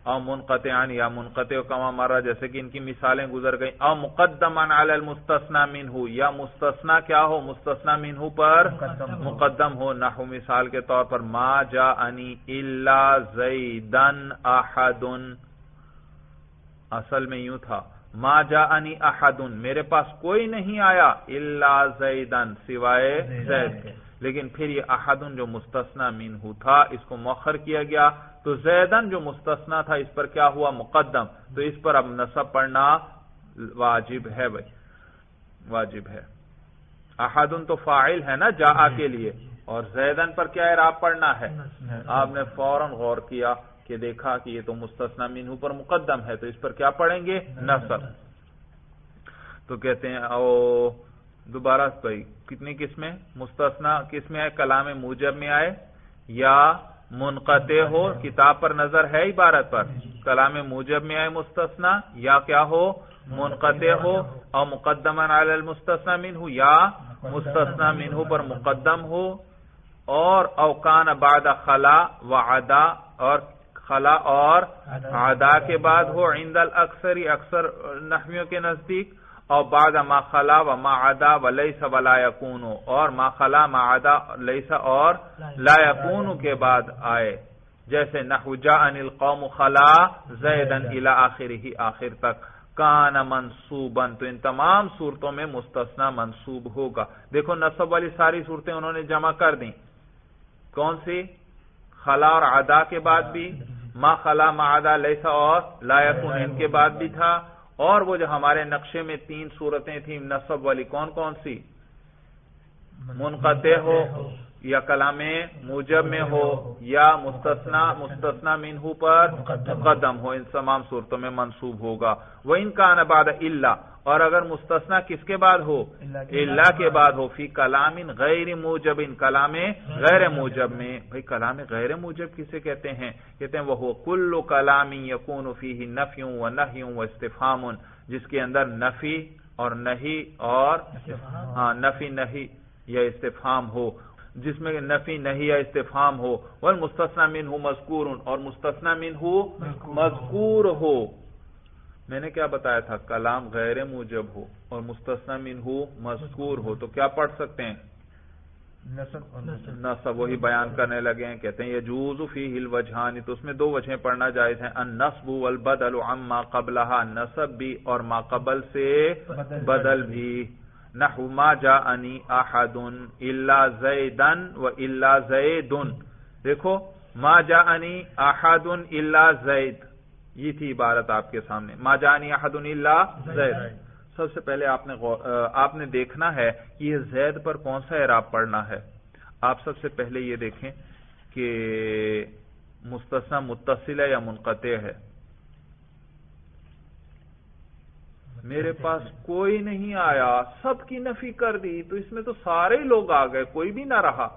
او منقطعا یا منقطع کما مرہ، جیسے کہ ان کی مثالیں گزر گئی. او مقدما علی المستثنى منہ، یا مستثنا کیا ہو؟ مستثنا منہ پر مقدم ہو. نحو مثال کے طور پر ما جاءنی الا زیدن احد، اصل میں یوں تھا ما جاءنی احد، میرے پاس کوئی نہیں آیا، الا زیدن، سوائے زید کے. لیکن پھر یہ احدن جو مستثنا منہ تھا اس کو مؤخر کیا گیا، تو زیدن جو مستثنا تھا اس پر کیا ہوا؟ مقدم. تو اس پر اب نصب پڑھنا واجب ہے. بھائی واجب ہے. احدن تو فاعل ہے نا جاء کے لیے، اور زیدن پر کیا اعراب پڑھنا ہے؟ آپ نے فوراً غور کیا کہ دیکھا کہ یہ تو مستثنا منہ پر مقدم ہے، تو اس پر کیا پڑھیں گے؟ نصب. تو کہتے ہیں او دوبارہ بھائی کتنی قسمیں مستثنا کس میں آئے؟ کلام موجب میں آئے یا منقطع ہو، کتاب پر نظر ہے عبارت پر، کلام موجب میں آئے مستثنا، یا کیا ہو؟ منقطع ہو. او مقدما علی المستثنى منہ، یا مستثنا منہ پر مقدم ہو. اور او کان بعد خلا وعدا اور خلا اور عدا کے بعد ہو عند الاکثری اکثر نحویوں کے نزدیک، اور بعد ما خلا و ما عدا و لیس ولا یکون، اور ما خلا ما عدا لیس اور لا یکون کے بعد آئے، جیسے نحو جاءنی القوم خلا زیدا الی آخرہ، آخر تک، کان منصوبا، تو ان تمام صورتوں میں مستثنی منصوب ہوگا۔ دیکھو نصب والی ساری صورتیں انہوں نے جمع کر دیں، کون سی؟ خلا اور عدا کے بعد بھی، ما خلا ما عدا لیس اور لا یکون ان کے بعد بھی تھا، اور وہ جو ہمارے نقشے میں 3 صورتیں تھیں نصب والی، کون کون سی؟ منقطع ہو، یا کلام موجب میں ہو، یا مستثنی منہ پر مقدم ہو، ان تمام صورتوں میں منصوب ہوگا۔ وَإِنْ كَانَ بَعْدَ إِلَّا، اور اگر مستثنی کس کے بعد ہو؟ الا کے بعد ہو، فی کلام غیر موجب، کلام غیر موجب میں۔ بھئی کلام غیر موجب کسے کہتے ہیں؟ کہتے ہیں وہ کل کلام یکون فیہ نفی و نہی و استفہام، جس کے اندر نفی اور نہی اور نفی نہی یا استفہام ہو، جس میں نفی نہی یا استفہام ہو، والمستثنی منہ مذکور، اور مستثنی منہ مذکور ہو۔ میں نے کیا بتایا تھا؟ کلام غیر موجب ہو اور مستثنی منہ مذکور ہو تو کیا پڑھ سکتے ہیں؟ نصب، وہی بیان کرنے لگے ہیں، کہتے ہیں یجوز فیہ الوجہان، تو اس میں 2 وجہیں پڑھنا جائز ہیں، النصب والبدل عما قبلها، نصب بھی اور ما قبل سے بدل بھی۔ نحو ما جاءنی احد الا زیدا و الا زید، دیکھو ما جاءنی احد الا زید، یہ تھی عبارت آپ کے سامنے، ما جاءنی احد الا زید۔ سب سے پہلے آپ نے دیکھنا ہے کہ یہ زید پر کون سا اعراب پڑھنا ہے۔ آپ سب سے پہلے یہ دیکھیں کہ مستثنی متصل ہے یا منقطع ہے۔ میرے پاس کوئی نہیں آیا، سب کی نفی کر دی، تو اس میں تو سارے لوگ آ گئے، کوئی بھی نہ رہا۔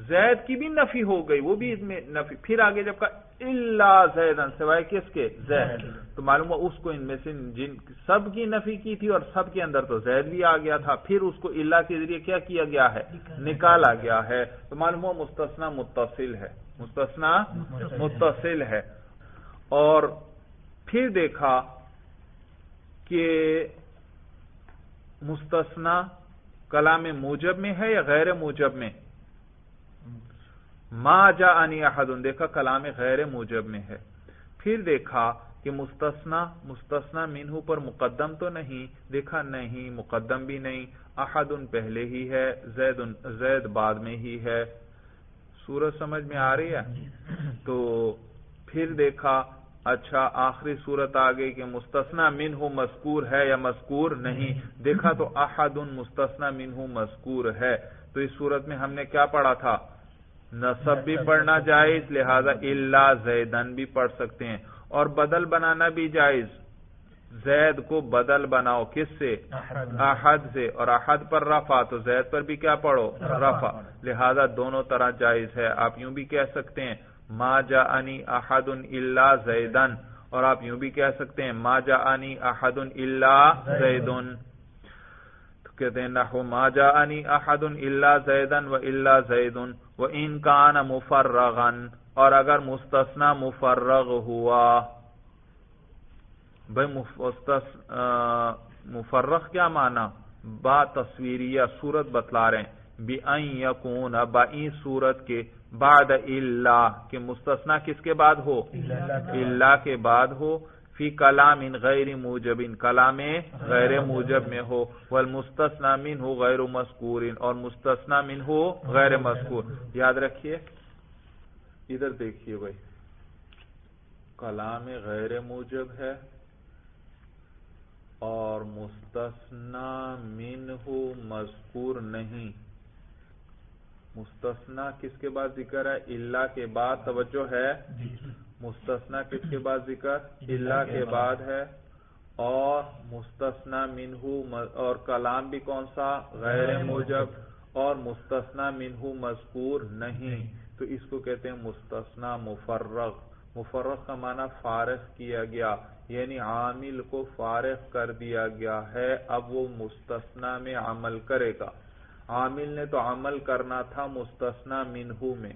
زید کی بھی نفی ہو گئی، وہ بھی اس میں نفی، پھر آگے جب کہا الا زیدن، سوائے کس کے؟ زید، تو معلوم ہوا اس کو ان میں سے جن سب کی نفی کی تھی اور سب کے اندر تو زید بھی آ گیا تھا، پھر اس کو الا کے ذریعے کیا کیا گیا ہے؟ نکالا گیا ہے، تو معلوم ہوا مستثنی متصل ہے، مستثنی متصل ہے۔ اور پھر دیکھا کہ مستثنی کلام موجب میں ہے یا غیر موجب میں؟ ما جاءنی احد، دیکھا کلام غیر موجب میں ہے۔ پھر دیکھا کہ مستثنی منہ پر مقدم تو نہیں، دیکھا نہیں، مقدم بھی نہیں، احد پہلے ہی ہے، زید بعد میں ہی ہے۔ صورت سمجھ میں آ رہی ہے؟ تو پھر دیکھا اچھا آخری صورت آ گئی کہ مستثنی منہ مذکور ہے یا مذکور نہیں، دیکھا تو احد مستثنی منہ مذکور ہے، تو اس صورت میں ہم نے کیا پڑھا تھا؟ نصب بھی پڑھنا جائز، لہذا الا زیدن بھی پڑھ سکتے ہیں، اور بدل بنانا بھی جائز، زید کو بدل بناؤ کس سے؟ احد سے، اور احد پر رفع، تو زید پر بھی کیا پڑھو؟ رفع، لہذا دونوں طرح جائز ہے۔ آپ یوں بھی کہہ سکتے ہیں ما جاءنی احد الا زیدن، اور آپ یوں بھی کہہ سکتے ہیں ما جاءنی احد الا زیدن۔ تو کہتے ہیں نحو ما جاءنی احد الا زیدن و الا زیدن وان کان مفرغا، اور اگر مستثنی مفرغ ہوا۔ بھئی مفرغ کیا معنی؟ با تصویریہ صورت بتلا رہے ہیں، بِأَن یکون، بَإِن صورت کے بعد الا، کہ مستثنی کس کے بعد ہو؟ الا کے بعد ہو، فی کلام غیر موجب، کلام غیر موجب میں ہو، والمستثنی منہ غیر مذکور، اور مستثنی منہ غیر مذکور۔ یاد رکھیے، ادھر دیکھیے بھائی، کلام غیر موجب ہے اور مستثنی منہ مذکور نہیں۔ مستثنی کس کے بعد ذکر ہے؟ الا کے بعد، توجہ ہے، مستثنی کس کے بعد ذکر؟ الا کے بعد ہے، اور مستثنی منہ، اور کلام بھی کون سا؟ غیر موجب، اور مستثنی منہ مذکور نہیں، تو اس کو کہتے ہیں مستثنی مفرغ۔ مفرغ کا معنی فارغ کیا گیا، یعنی عامل کو فارغ کر دیا گیا ہے، اب وہ مستثنی میں عمل کرے گا۔ عامل نے تو عمل کرنا تھا مستثنی منہ میں،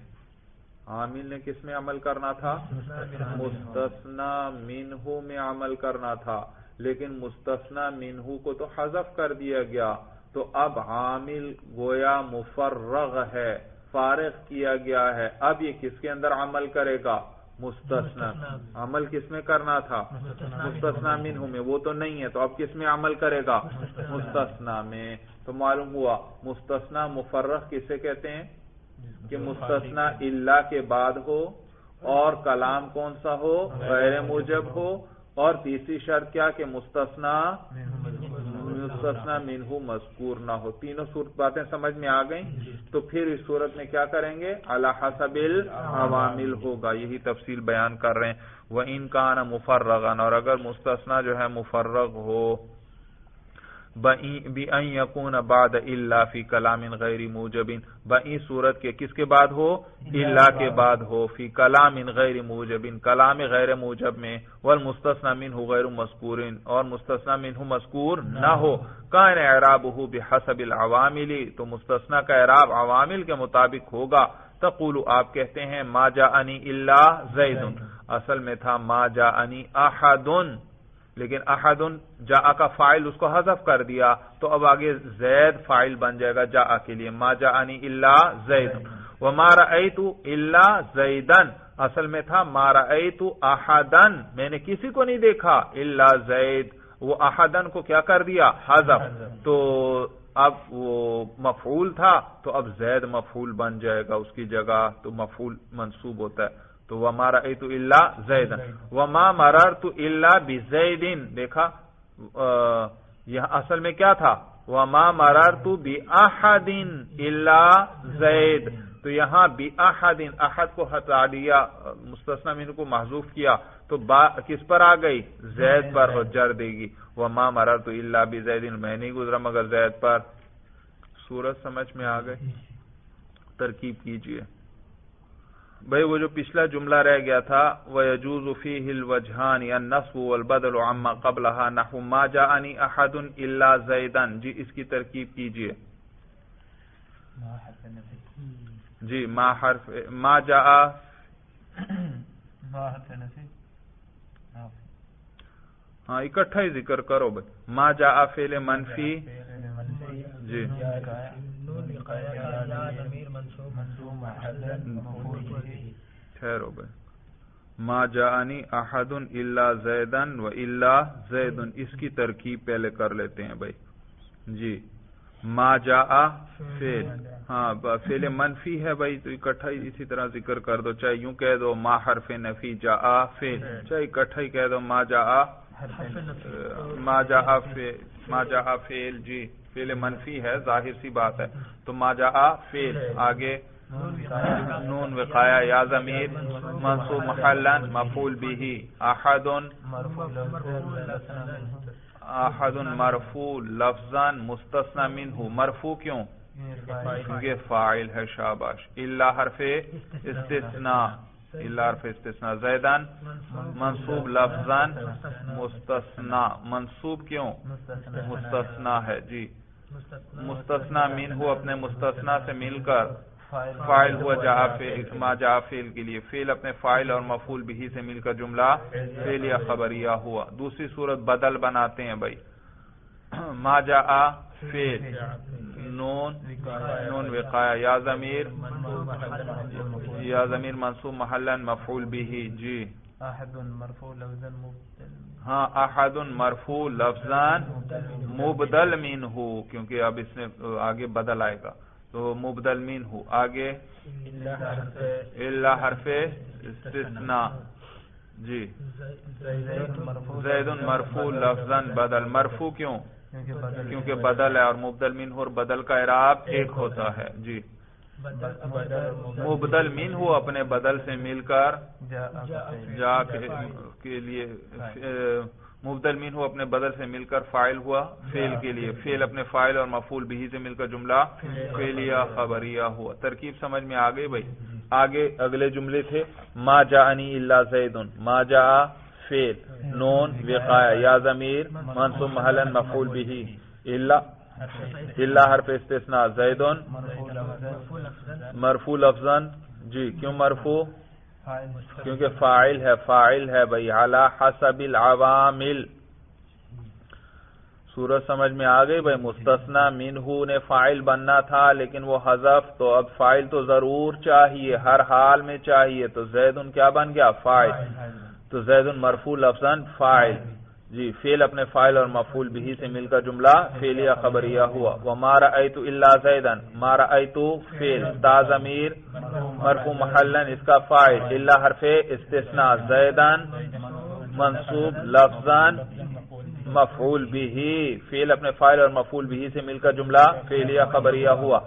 عامل نے کس میں عمل کرنا تھا؟ مستثنا منہو میں عمل کرنا تھا، لیکن مستثنا منہو کو تو حذف کر دیا گیا، تو اب عامل گویا مفرغ ہے، فارغ کیا گیا ہے، اب یہ کس کے اندر عمل کرے گا؟ مستثنا۔ عمل کس میں کرنا تھا؟ مستثنا منہو میں، وہ تو نہیں ہے، تو اب کس میں عمل کرے گا؟ مستثنا میں۔ تو معلوم ہوا مستثنا مفرغ کسے کہتے ہیں کہ مستثنا الا کے بعد ہو اور کلام کون سا ہو؟ غیر موجب ہو، اور تیسری شرط کیا کہ مستثنا منہو مذکور نہ ہو۔ تینوں صورت باتیں سمجھ میں آ گئیں؟ تو پھر اس صورت میں کیا کریں گے؟ علی حسب العوامل ہوگا، یہی تفصیل بیان کر رہے ہیں۔ وَإِن كَانَ مُفَرَّغًا، اور اگر مستثنا جو ہے مفرغ ہو، بِأَن يَكُونَ بَعْدَ إِلَّا فِي كَلَامٍ غَيْرِ مُوجَبٍ، بَإِن صورت کے کس کے بعد ہو؟ الا کے بعد ہو، فی کلام غیر موجب، کلام غیر موجب میں، والمستثنى منہ غیر مذکور، اور مستثنى منہ مذکور نہ ہو، کان اعرابہ بحسب العوامل، تو مستثنى کا اعراب عوامل کے مطابق ہوگا۔ تقول آپ کہتے ہیں ما جاءنی الا زید، اصل میں تھا ما جاءنی احد، لیکن احد جاء کا فاعل اس کو حذف کر دیا، تو اب آگے زید فاعل بن جائے گا جاء کے لیے، ما جاءنی الا زید۔ وما رأیت الا زیدا، اصل میں تھا ما رأیت احدا، میں نے کسی کو نہیں دیکھا الا زید، وہ احدن کو کیا کر دیا؟ حذف، تو اب وہ مفعول تھا تو اب زید مفعول بن جائے گا اس کی جگہ، تو مفعول منصوب ہوتا ہے، تو وما رأیت الا زیدا، وما مررت الا بزید، دیکھا یہاں اصل میں کیا تھا؟ وما مررت باحد الا زید، تو یہاں باحد، احد کو ہٹا دیا، مستثنی منہ کو محذوف کیا، تو با کس پر آ گئی؟ زید پر، اور جر دے گی، وما مررت الا بزید، میں نہیں گزرا مگر زید پر۔ صورت سمجھ میں آ گئی؟ ترکیب کیجئے بھئی۔ وہ جو پچھلا جملہ رہ گیا تھا وَيَجُوزُ فِيهِ الْوَجْهَانِ النَّصْبُ وَالْبَدْلُ عَمَّا قَبْلَهَا نَحْوُ مَا جَاءَنِي أَحَدٌ إِلَّا زَيْدًا، جی اس کی ترکیب کیجئے۔ جی ما حرف ما جاء، ہاں اکٹھا ہی ذکر کرو بھئی۔ ما جاء فعل منفی، جی ٹھہرو بھئی، ما جاءنی احد الا زیدا و الا زید، اس کی ترکیب پہلے کر لیتے ہیں بھئی۔ جی ما جاء فعل، ہاں فعل منفی ہے بھئی، تو اکٹھا ہی اسی طرح ذکر کر دو، چاہے یوں کہہ دو ما حرف نفی جاء فعل، چاہے اکٹھا ہی کہہ دو ما جاء فعل، جی فعل منفی ہے، ظاہر سی بات ہے، تو ما جاء فعل، آگے نون وقایا یا ضمیر منصوب محلا مفعول به، احد مرفوع لفظا مستثنى منہ، مرفوع کیوں؟ کیونکہ فاعل ہے، شاباش۔ الا حرف استثناء، الا حرف استثناء، زیدان منصوب لفظا مستثنى، منصوب کیوں؟ مستثنى ہے، جی مستثنى منہ اپنے مستثنى سے مل کر فاعل ہوا ما جاء فعل کے لیے، فعل اپنے فاعل اور مفعول به سے مل کر جملہ فعل یا خبریہ ہوا۔ دوسری صورت بدل بناتے ہیں بھائی، ما جاء فعل، نون وقایا یا ضمیر منصوب محلا مفعول به، جی ہاں احد مرفوع لفظا مبدل منہ، کیونکہ اب اس میں آگے بدل آئے گا، تو مبدل منہ، آگے الا حرف استثناء، جی زید مرفوع لفظا بدل، مرفوع کیوں؟ کیونکہ بدل ہے، اور مبدل منہ اور بدل کا اعراب ایک ہوتا ہے، جی مبدل منہ اپنے بدل سے مل کر جا کے لیے، مبدل منہ اپنے بدل سے مل کر فاعل ہوا فعل کے لیے، فعل اپنے فاعل اور مفعول به سے مل کر جملہ فعلیہ خبریہ ہوا۔ ترکیب سمجھ میں آ گئی بھائی؟ آگے اگلے جملے تھے ما جاءنی الا زید، ما جاء فعل، نون وقایا یا ضمیر منصوب محلا مفعول به، الا حرف استثناء، زید مرفوع لفظا جی کیوں مرفوع؟ کیونکہ فاعل ہے بھائی، علی حسب العوامل. صورت سمجھ میں آ گئی بھائی. مستثنی منہ نے فاعل بننا تھا لیکن وہ حذف، تو اب فاعل تو ضرور چاہیے، ہر حال میں چاہیے، تو زید کیا بن گیا؟ فاعل. تو زید مرفوع لفظاً فاعل. جی فعل اپنے فاعل اور مفعول بھی سے مل کر جملہ فعلیہ خبریہ ہوا. وما رأیت الا زیدا، ما رأیت فعل، تا ضمیر مرفوع محلا اس کا فاعل، الا حرف استثناء، زیدا منصوب لفظاً مفعول بھی، فعل اپنے فاعل اور مفعول بھی سے مل کر جملہ فعلیہ خبریہ ہوا.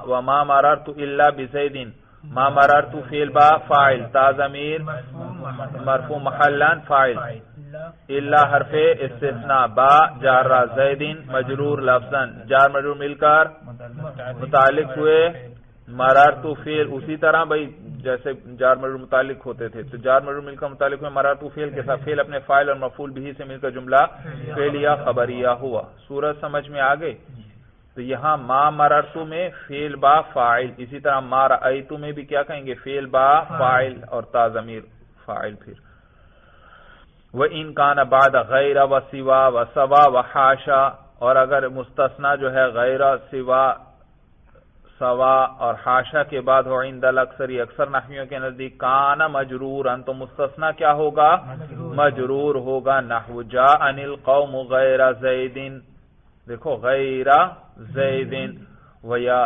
وما مررت الا بزید، ما مررت فعل با فاعل، تا ضمیر مرفوع محلا فاعل، الا حرف استثناء، با جار زید مجرور لفظاً، جار مجرور مل کر متعلق ہوئے مررت فعل. اسی طرح بھائی جیسے جار مجرور متعلق ہوتے تھے تو جار مجرور مل کر متعلق ہوئے مررت فعل کے ساتھ، فعل اپنے فاعل اور مفعول بھی سے مل کر جملہ فعلیہ خبریہ ہوا. صورت سمجھ میں آ گئی. تو یہاں ما مررتو میں فعل با فاعل، اسی طرح ما رأیتو میں بھی کیا کہیں گے؟ فعل با فاعل اور تا ضمیر فاعل. پھر وَإِن كَانَ بَعْدَ غَيْرَ وَسِوَا وَسَوَا وَحَاشَا، اور اگر مستثنی جو ہے غیر، سوا، سوا اور حاشا کے بعد ہو عند الاکثری، اکثر نحویوں کے نزدیک، کان مجرورا تو مستثنی کیا ہوگا؟ مجرور ہوگا. نحو جاءنی القوم غیر زید، دیکھو غیر زید، ویا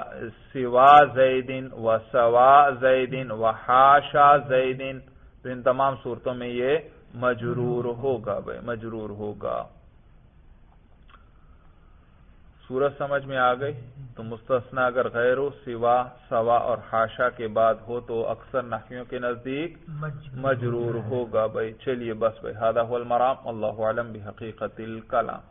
سوا زید وسوا زید وحاشا زید، تو ان تمام صورتوں میں یہ مجرور ہوگا بھائی، مجرور ہوگا. صورت سمجھ میں آ گئی. تو مستثنی اگر غیر، سوا، سوا اور حاشا کے بعد ہو تو اکثر نحویوں کے نزدیک مجرور ہوگا بھائی. چلیے بس بھائی، ھذا ھو المرام، اللہ اعلم بحقیقت الکلام.